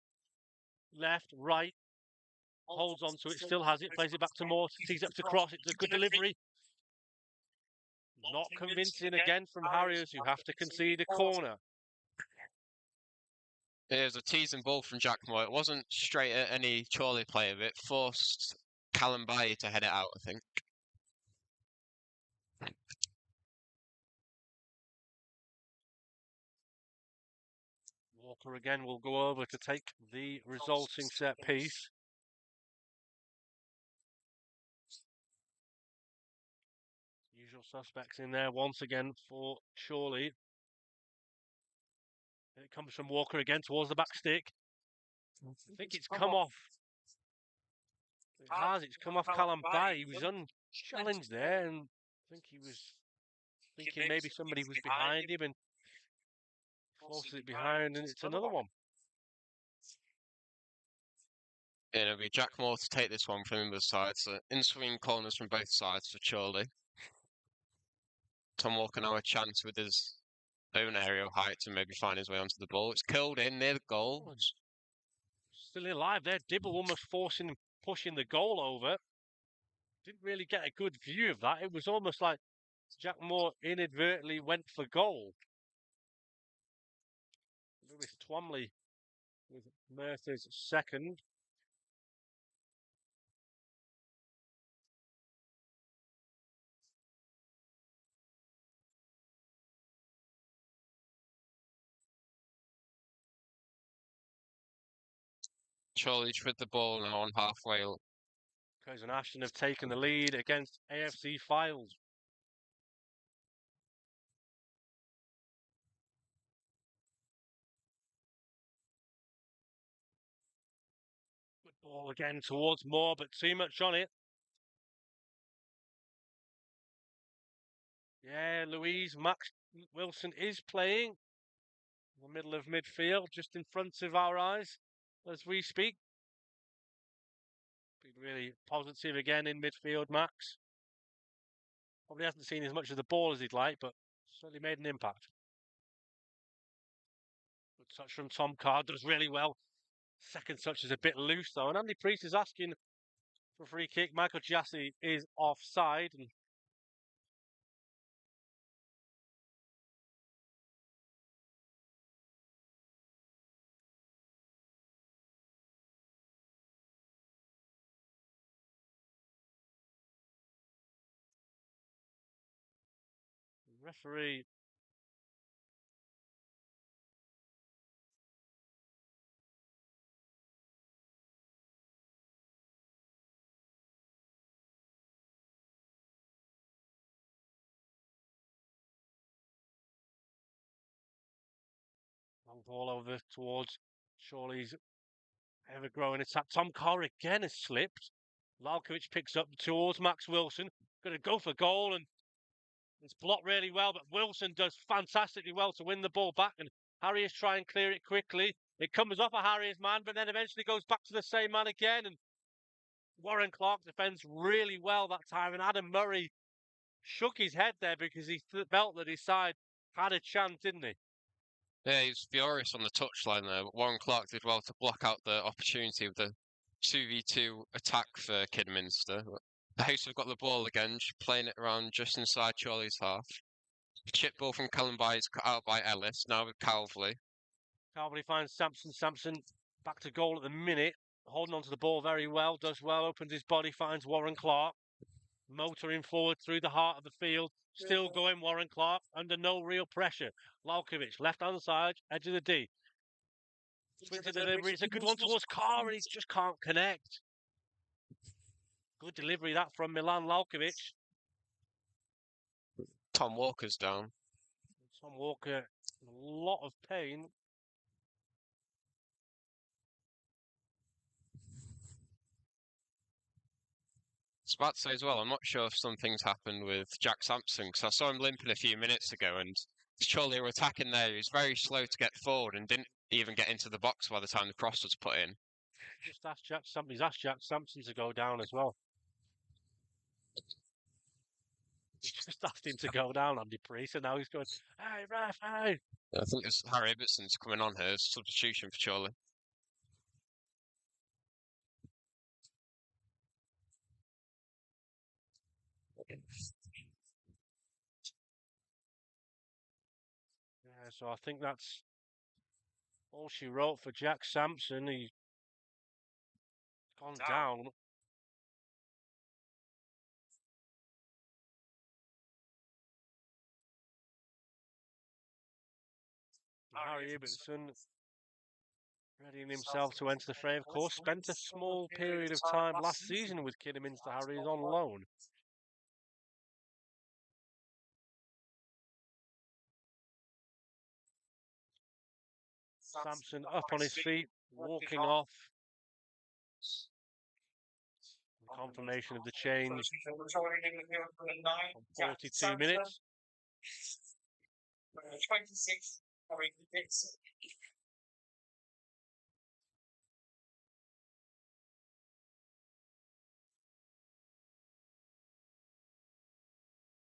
left, right, holds on to it, still has it, plays it back to Moore, tees up to cross. It's a good delivery. Not convincing again from Harriers, who have to concede a corner. Here's a teasing ball from Jack Moore. It wasn't straight at any Chorley player, but it forced Callum Baye to head it out, I think. Walker again will go over to take the resulting set piece. Usual suspects in there once again for Chorley. It comes from Walker again towards the back stick. I think it's come off. It has. It's come off Callum Baye. He was unchallenged there, and I think he was thinking maybe somebody was behind him and forces it behind, and it's another one. Yeah, it'll be Jack Moore to take this one from Imber's side. So in-swing corners from both sides for Chorley. Tom Walker now a chance with his own aerial height to maybe find his way onto the ball. It's curled in near the goal. Still alive there. Dibble almost pushing the goal over. Didn't really get a good view of that. It was almost like Jack Moore inadvertently went for goal. Lewis Twomley with Merthyr's second. Chorley's with the ball now on halfway. Coes and Ashton have taken the lead against AFC Files. Good ball again towards Moore, but too much on it. Yeah, Max Wilson is playing in the middle of midfield, just in front of our eyes as we speak. Been really positive again in midfield, Max. Probably hasn't seen as much of the ball as he'd like, but certainly made an impact. Good touch from Tom Carr, does really well. Second touch is a bit loose though, and Andy Priest is asking for a free kick. Michael Chiassi is offside, and the referee long ball over towards Chorley's ever-growing attack. Tom Carr again has slipped. Lalkovic picks up towards Max Wilson. Going to go for goal, and it's blocked really well, but Wilson does fantastically well to win the ball back, and Harriers try and clear it quickly. It comes off a Harriers man, but then eventually goes back to the same man again, and Warren Clark defends really well that time, and Adam Murray shook his head there because he felt that his side had a chance, didn't he? Yeah, he's furious on the touchline there, but Warren Clark did well to block out the opportunity with the 2v2 attack for Kidderminster. The hosts have got the ball again, playing it around just inside Chorley's half. Chip ball from Callenby is cut out by Ellis, now with Calvley. Calvley finds Sampson. Sampson back to goal at the minute. Holding onto the ball very well. Does well. Opens his body. Finds Warren Clark. Motoring forward through the heart of the field. Still going Warren Clark. Under no real pressure. Lalkovic, left-hand side. Edge of the D. Swings a delivery. It's a good one towards Carr, and he just can't connect. Good delivery that from Milan Lalkovic. Tom Walker's down. Tom Walker in a lot of pain. I was about to say as well, I'm not sure if something's happened with Jack Sampson, because I saw him limping a few minutes ago, and Chorley were attacking there. He was very slow to get forward and didn't even get into the box by the time the cross was put in. Just asked Jack Sampson. He's asked Jack Sampson to go down as well. He just asked him to go down, Andy Priest, and now he's going, hey, ref, hey. I think it's Harry Ibbetson's coming on here as substitution for Chorley. Yeah, so I think that's all she wrote for Jack Sampson. He's gone down. Harry Ibbetson readying himself to enter the fray. Of course, spent a small period of time last season with Kidderminster Harriers on loan. Sampson up on his feet, walking off. Confirmation of the change. 42 minutes. 26.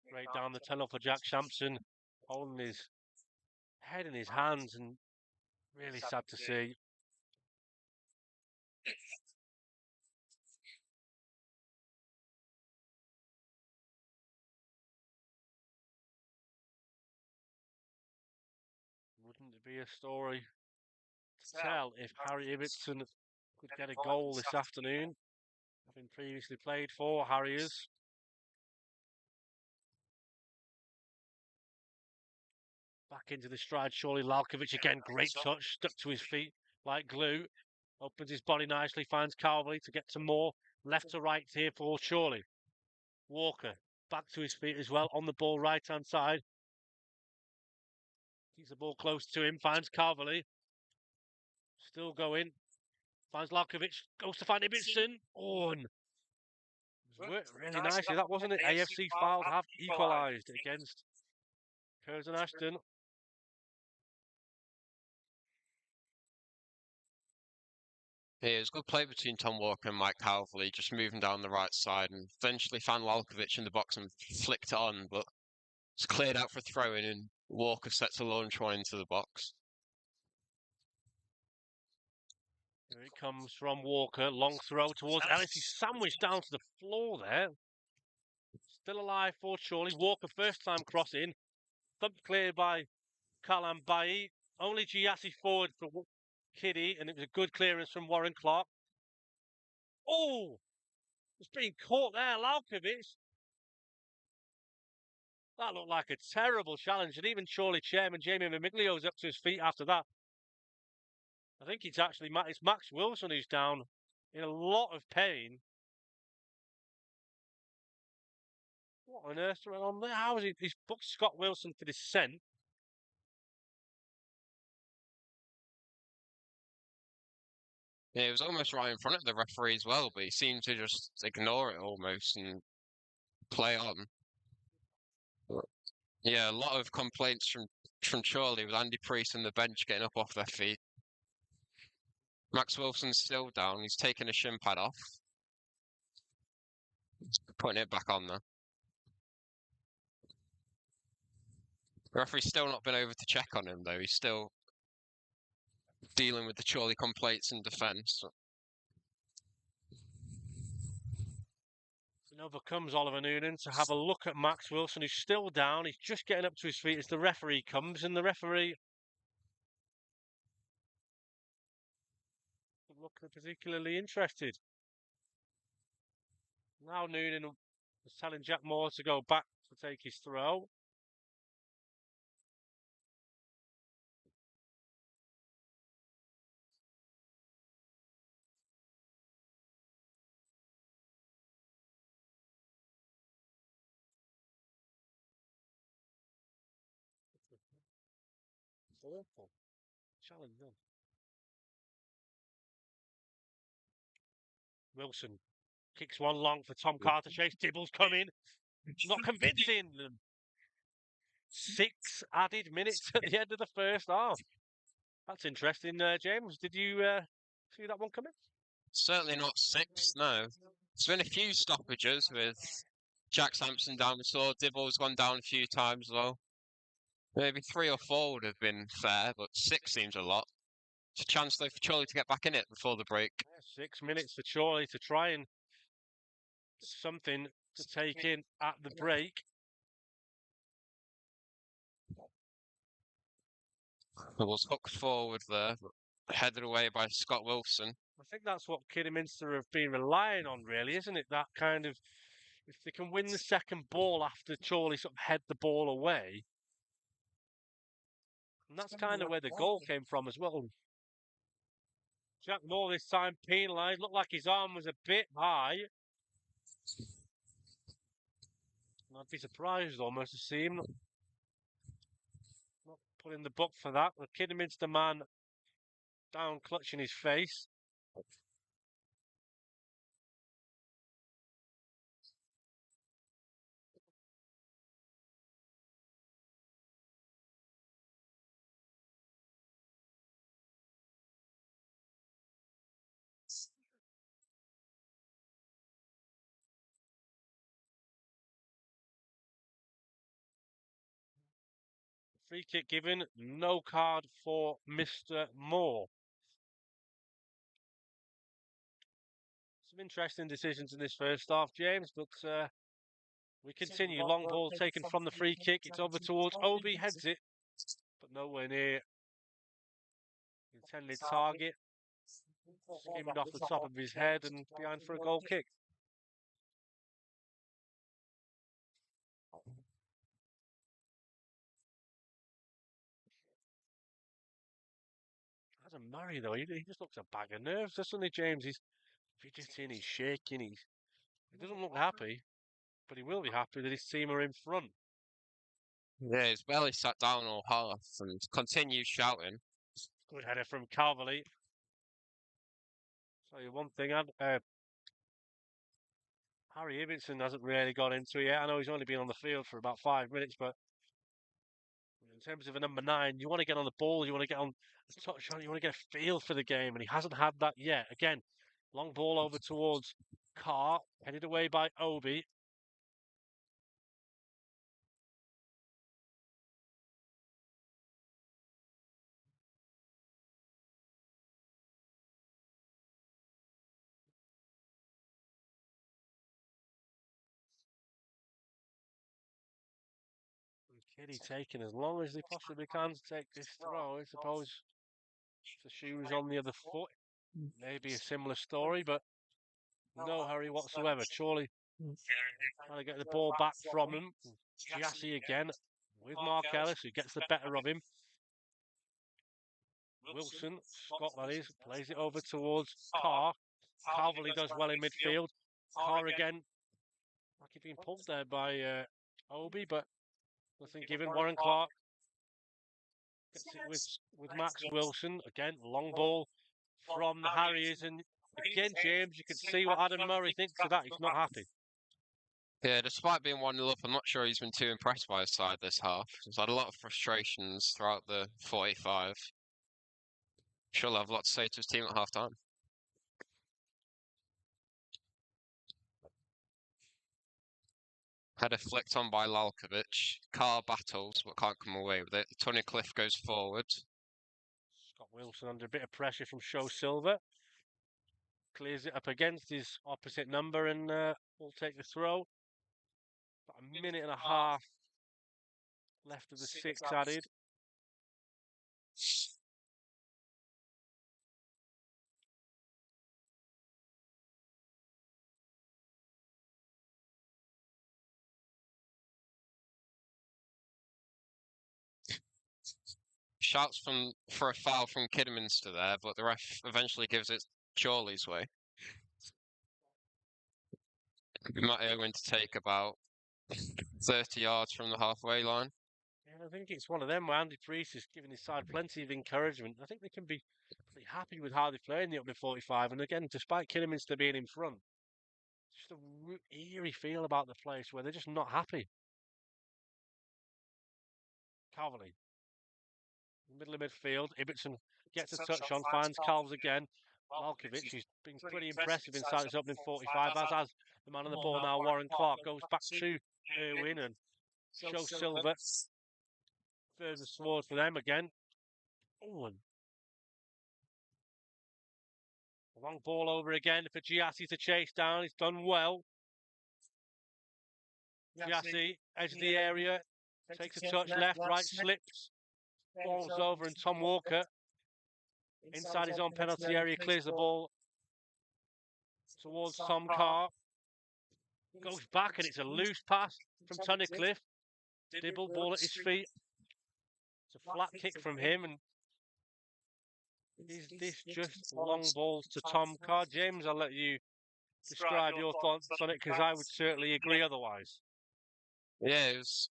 Straight down the tunnel for Jack Sampson, holding his head in his hands, and really sad to see. Wouldn't it be a story to tell if Harry Ibbetson could get a goal this afternoon, having previously played for Harriers? Back into the stride, surely Lalkovic again, great touch, stuck to his feet like glue. Opens his body nicely, finds Calvley to get to more. Left to right here for Chorley. Walker, back to his feet as well, on the ball right-hand side. Keeps the ball close to him, finds Calvley. Still going. Finds Lalkovic, goes to find Ibbetson. Oh, and it worked really nicely, that wasn't it? AFC Files have equalised against Curzon Ashton. Yeah, it was good play between Tom Walker and Mike Calvley, just moving down the right side, and eventually found Lalkovic in the box and flicked it on, but it's cleared out for throwing, and Walker sets a launch one into the box. Here it comes from Walker, long throw towards Ellis. He's sandwiched down to the floor there. Still alive for Chorley. Walker first time crossing. Thumped clear by Callenby. Only Giassi forward for Kiddy, and it was a good clearance from Warren Clark. Oh! It's being caught there, Lalkovic. That looked like a terrible challenge, and even Chorley chairman Jamie Mamiglio's up to his feet after that. I think it's actually it's Max Wilson who's down in a lot of pain. What on earth went on there? How is he? He's booked Scott Wilson for dissent. Yeah, it was almost right in front of the referee as well, but he seemed to just ignore it almost and play on. Yeah, a lot of complaints from Chorley with Andy Priest and the bench getting up off their feet. Max Wilson's still down. He's taking a shin pad off. Putting it back on there. The referee's still not been over to check on him, though. He's still dealing with the Chorley complaints in defence. And over comes Oliver Noonan to have a look at Max Wilson, who's still down. He's just getting up to his feet as the referee comes, and the referee doesn't look particularly interested. Now Noonan is telling Jack Moore to go back to take his throw. Awful. Challenge on. Wilson kicks one long for Tom Carr to chase. Dibble's coming. Not convincing them. 6 added minutes at the end of the first half. That's interesting, James. Did you see that one coming? Certainly not 6, no. There's been a few stoppages with Jack Sampson down the floor. Dibble's gone down a few times as well. Maybe 3 or 4 would have been fair, but 6 seems a lot. It's a chance though for Chorley to get back in it before the break. Yeah, 6 minutes for Chorley to try and something to take in at the break. It was hooked forward there, headed away by Scott Wilson. I think that's what Kidderminster have been relying on, really, isn't it? That kind of, if they can win the second ball after Chorley sort of head the ball away. And that's kind of where the goal came from as well. Jack Moore this time penalised. Looked like his arm was a bit high. I'd be surprised almost to see him not put in the book for that. The Kidderminster man down clutching his face. Free kick given, no card for Mr. Moore. Some interesting decisions in this first half, James, but we continue. Long ball taken from the free kick. It's over towards Obi, heads it, but nowhere near the intended target. Skimmed off the top of his head and behind for a goal kick. Adam Murray, though, he just looks a bag of nerves, doesn't he, James? He's fidgeting, he's shaking, he doesn't look happy, but he will be happy that his team are in front. Yeah, he's barely sat down all half and continues shouting. Good header from Calverley. Tell you one thing, Harry Ibbotson hasn't really got into it yet. I know he's only been on the field for about 5 minutes, but in terms of a number 9, you want to get on the ball, you want to get on the touch on, you want to get a feel for the game, and he hasn't had that yet. Again, long ball over towards Carr, headed away by Obi. Kiddy taking as long as they possibly can to take this throw. I suppose if the shoe was on the other foot, maybe a similar story, but no hurry whatsoever. Chorley trying to get the ball back from him. Jassy again with Mark Ellis, who gets the better of him. Wilson, Scott that is, plays it over towards Carr. Calverley does well in midfield. Carr again, like he's been pulled there by Obi, but nothing given. Warren Clark gets it with Max Wilson. Again, long ball from the Harriers. And again, James, you can see what Adam Murray thinks of that. He's not happy. Yeah, despite being 1-0 up, I'm not sure he's been too impressed by his side this half. He's had a lot of frustrations throughout the 45. Sure, he'll have a lot to say to his team at half time. Header flicked on by Lalkovic. Carr battles, but can't come away with it. Tunnicliffe goes forward. Scott Wilson under a bit of pressure from Show Silver. Clears it up against his opposite number and will take the throw. About a minute and a half left of the 6 added. Shouts for a foul from Kidderminster there, but the ref eventually gives it Chorley's way. Matt Irwin to take about 30 yards from the halfway line. Yeah, I think it's one of them where Andy Priest is giving his side plenty of encouragement. I think they can be pretty happy with how they play in the opening 45. And again, despite Kidderminster being in front, just a eerie feel about the place where they're just not happy. Calverley. Middle of midfield. Ibbotson gets a touch on, finds Calves again. Malkovich, who's been pretty impressive inside this opening 45, as has the man on the ball now, Warren Clark, goes back to Irwin and Joe Silver. Further forward for them again. Oh, and a long ball over again for Giassi to chase down. He's done well. Giassi, edge of the area, takes a touch left, right, slips, falls over, and Tom Walker, inside his own penalty area, clears the ball towards Tom Carr. Goes back, and it's a loose pass from Tunnicliffe. Dibble, ball at his feet. It's a flat kick from him, and is this just long balls to Tom Carr? James, I'll let you describe your thoughts on it, because I would certainly agree otherwise. Yeah, it was.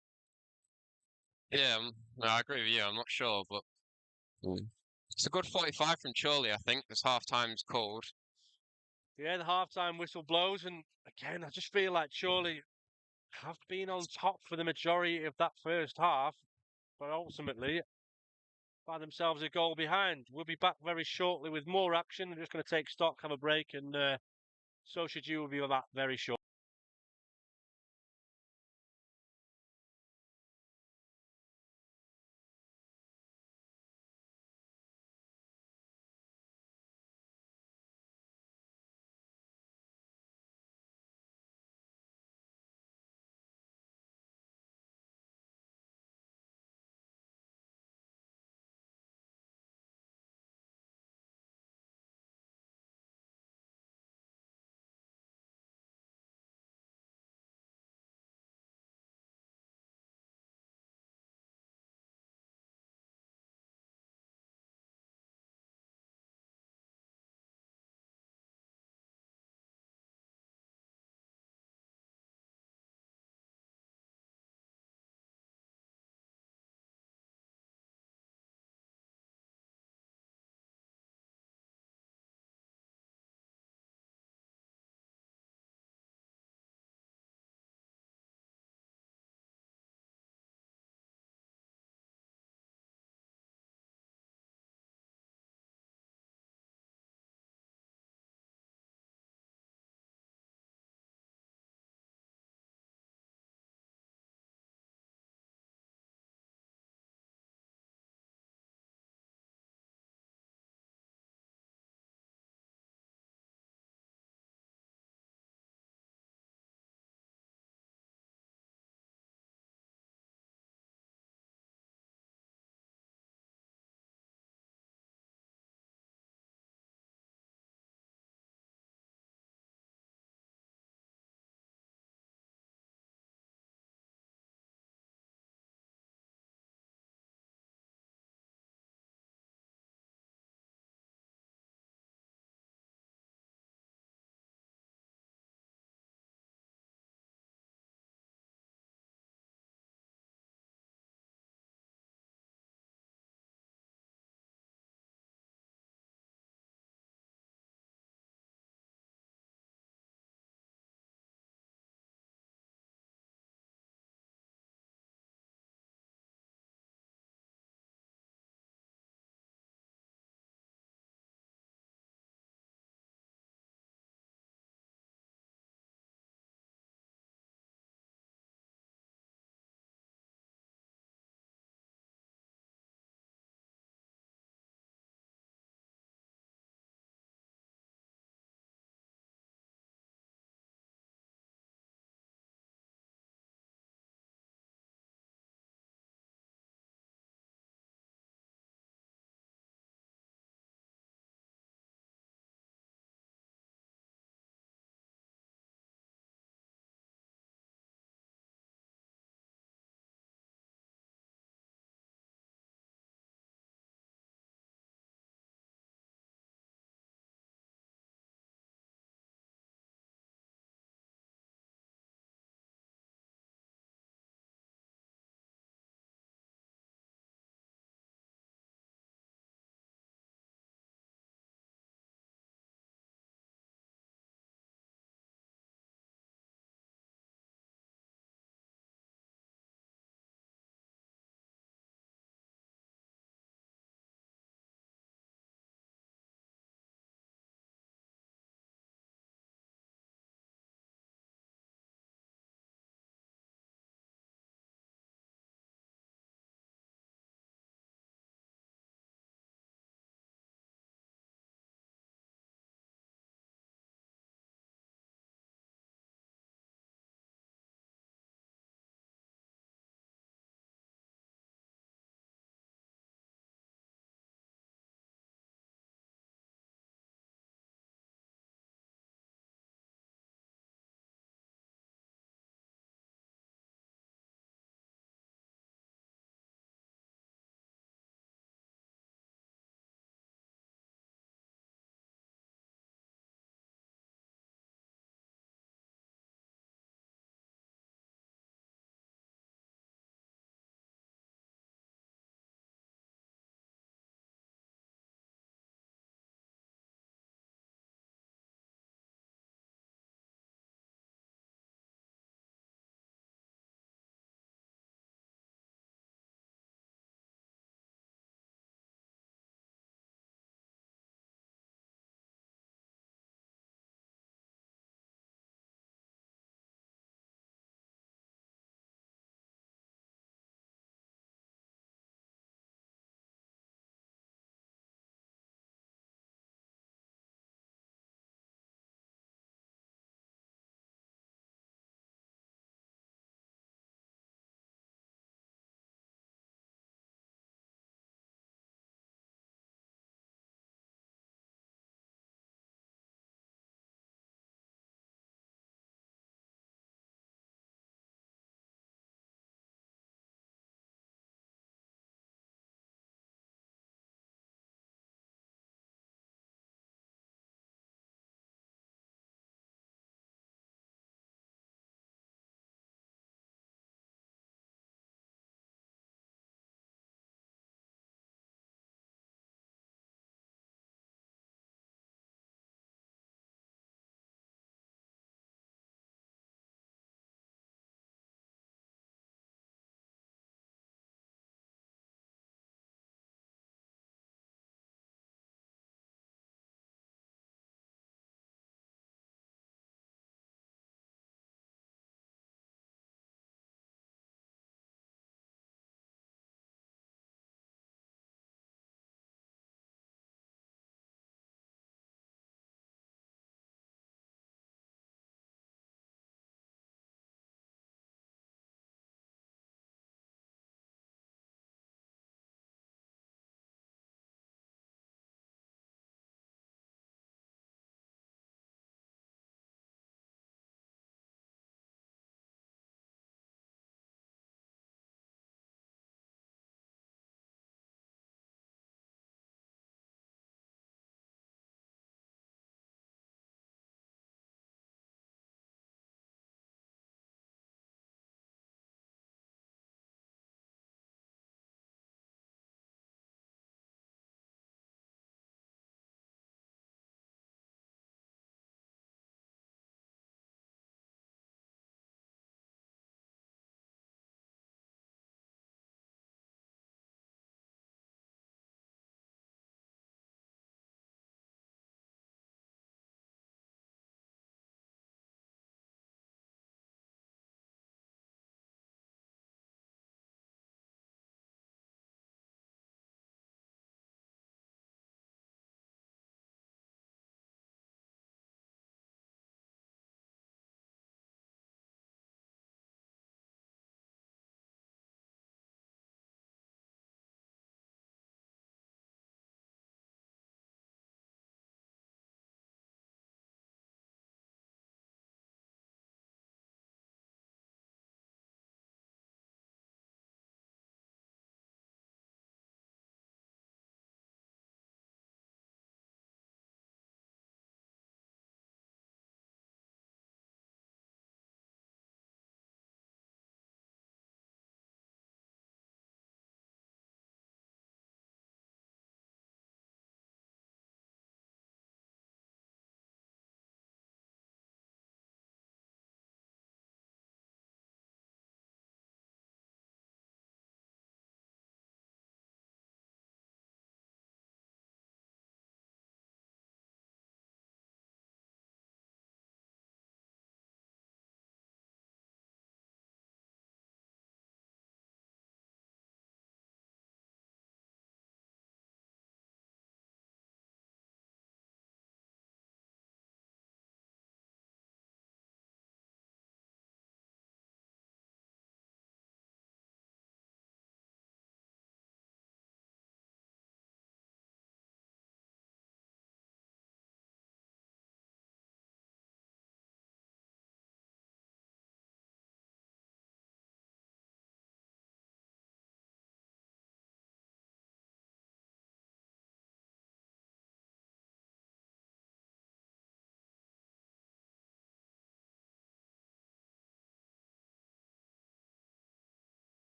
Yeah, no, I agree with you. I'm not sure, but it's a good 45 from Chorley, I think. This half time's called. Yeah, the half-time whistle blows, and again, I just feel like Chorley have been on top for the majority of that first half, but ultimately find themselves a goal behind. We'll be back very shortly with more action. I'm just going to take stock, have a break, and so should you. Will be back very shortly.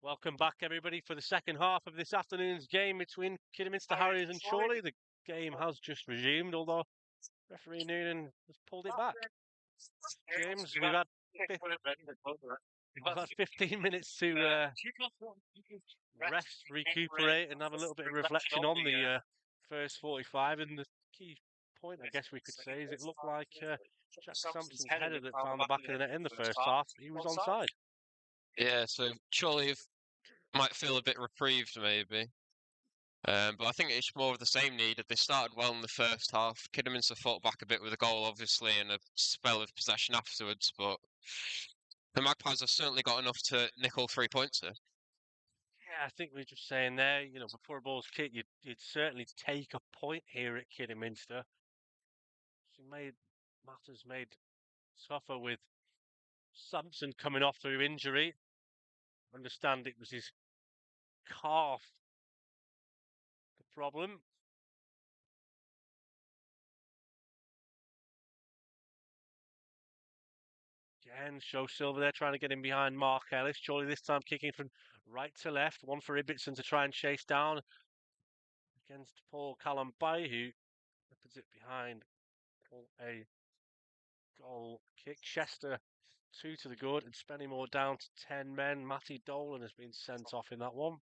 Welcome back, everybody, for the second half of this afternoon's game between Kidderminster Harriers and Chorley. The game has just resumed, although referee Noonan has pulled it back. James, we've had 15 minutes to rest, recuperate, and have a little bit of reflection on the first 45. And the key point, I guess we could say, is it looked like Jack Sampson's header that found the back of the net in the first half. He was onside. Yeah, so Chorley might feel a bit reprieved, maybe. But I think it's more of the same needed. They started well in the first half. Kidderminster fought back a bit with a goal, obviously, and a spell of possession afterwards. But the Magpies have certainly got enough to nick all 3 points here. Yeah, I think we're just saying there, before a ball's kicked, you'd certainly take a point here at Kidderminster. She made matters made suffer with Sampson coming off through injury. Understand it was his calf, the problem. Again, Show Silver there trying to get in behind Mark Ellis. Chorley this time kicking from right to left. One for Ibbotson to try and chase down against Paul Callum-Bay, who puts it behind. A goal kick. Chester 2 to the good, and Spennymoor down to 10 men. Matty Dolan has been sent off in that one.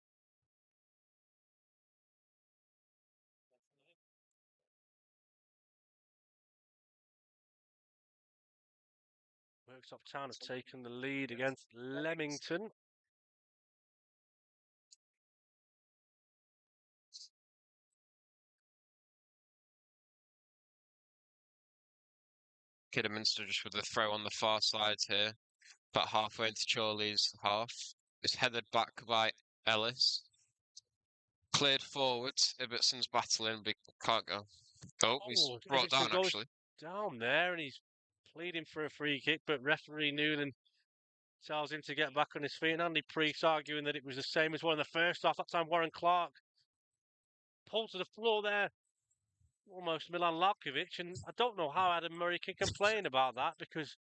Worksop Town have taken the lead against Leamington. Kidderminster just with a throw on the far side here, about halfway into Chorley's half. It's headed back by Ellis. Cleared forwards. Ibbotson's battling, but can't go. Oh, he's brought Ibbotson down, actually. Down there, and he's pleading for a free kick, but referee Noonan tells him to get back on his feet. And Andy Priest arguing that it was the same as one in the first half. That time Warren Clark pulled to the floor there, almost Milan Lalkovic. And I don't know how Adam Murray can complain about that, because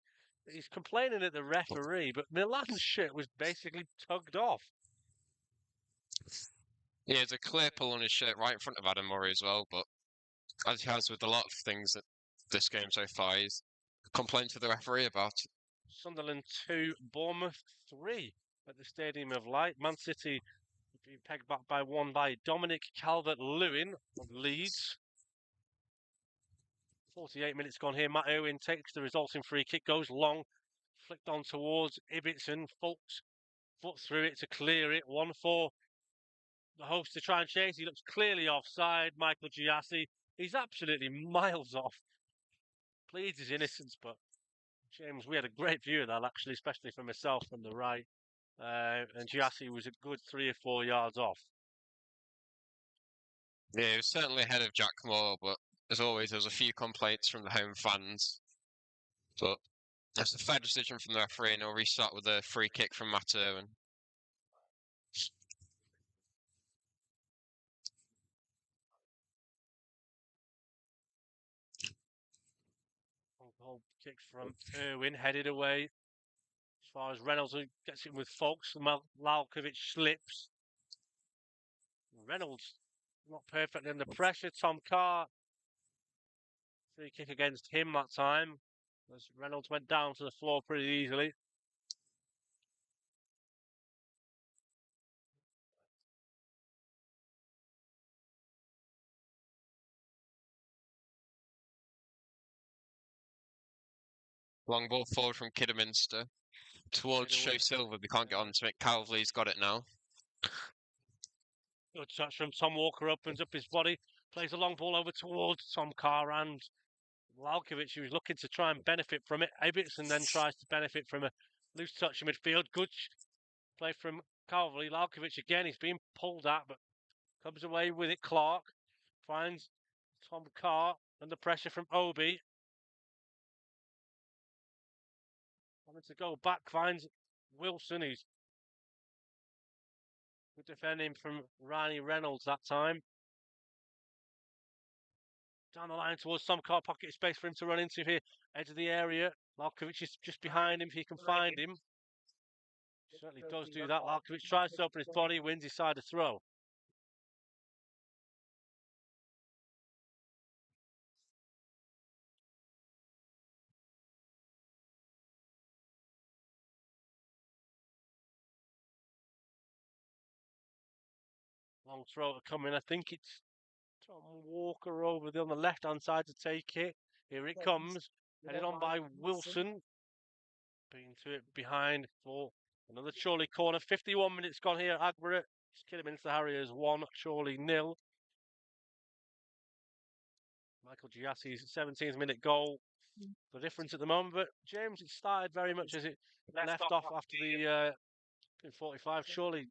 he's complaining at the referee, but Milan's shirt was basically tugged off. Yeah, there's a clear pull on his shirt right in front of Adam Murray as well, but as he has with a lot of things at this game so far, he's complained to the referee about it. Sunderland 2, Bournemouth 3 at the Stadium of Light. Man City being pegged back by 1 by Dominic Calvert-Lewin of Leeds. 48 minutes gone here. Matt Irwin takes the resulting free kick, goes long, flicked on towards Ibbotson. Fulks foot through it to clear it. 1 for the host to try and chase. He looks clearly offside. Michael Giassi, he's absolutely miles off. Pleads his innocence, but James, we had a great view of that, actually, especially for myself from the right. And Giassi was a good 3 or 4 yards off. Yeah, he was certainly ahead of Jack Moore, but as always, there was a few complaints from the home fans. But that's a fair decision from the referee, and he'll restart with a free kick from Matt Irwin. Goal kick from Irwin, headed away as far as Reynolds gets it with Fulks. Lalkovic slips. Reynolds not perfectly under pressure. Tom Carr, free kick against him that time, as Reynolds went down to the floor pretty easily. Long ball forward from Kidderminster towards Show Silver. We can't get onto it. Calvley's got it now. Good touch from Tom Walker, opens up his body, plays a long ball over towards Tom Carr and Lalkovic, who was looking to try and benefit from it. Ibbotson then tries to benefit from a loose touch in midfield. Good play from Calvley. Lalkovic again, he's being pulled at, but comes away with it. Clark finds Tom Carr under pressure from Obi. Wanting to go back, finds Wilson, who's good defending from Ronnie Reynolds that time. Down the line towards Tom Carr, pocket space for him to run into here. Edge of the area. Lalkovic is just behind him if he can find him. Certainly does do that. Larkovic tries to open his body, wins his side of throw. Long throw to come in. I think it's Tom Walker over on the left-hand side to take it. Here it comes. Headed on by Wilson. Being to it behind for another Chorley corner. 51 minutes gone here at Agborough. It's Kidderminster Harriers 1, Chorley 0. Michael Giassi's 17th minute goal. The difference at the moment, but James, it started very much as it left off after the in 45. Chorley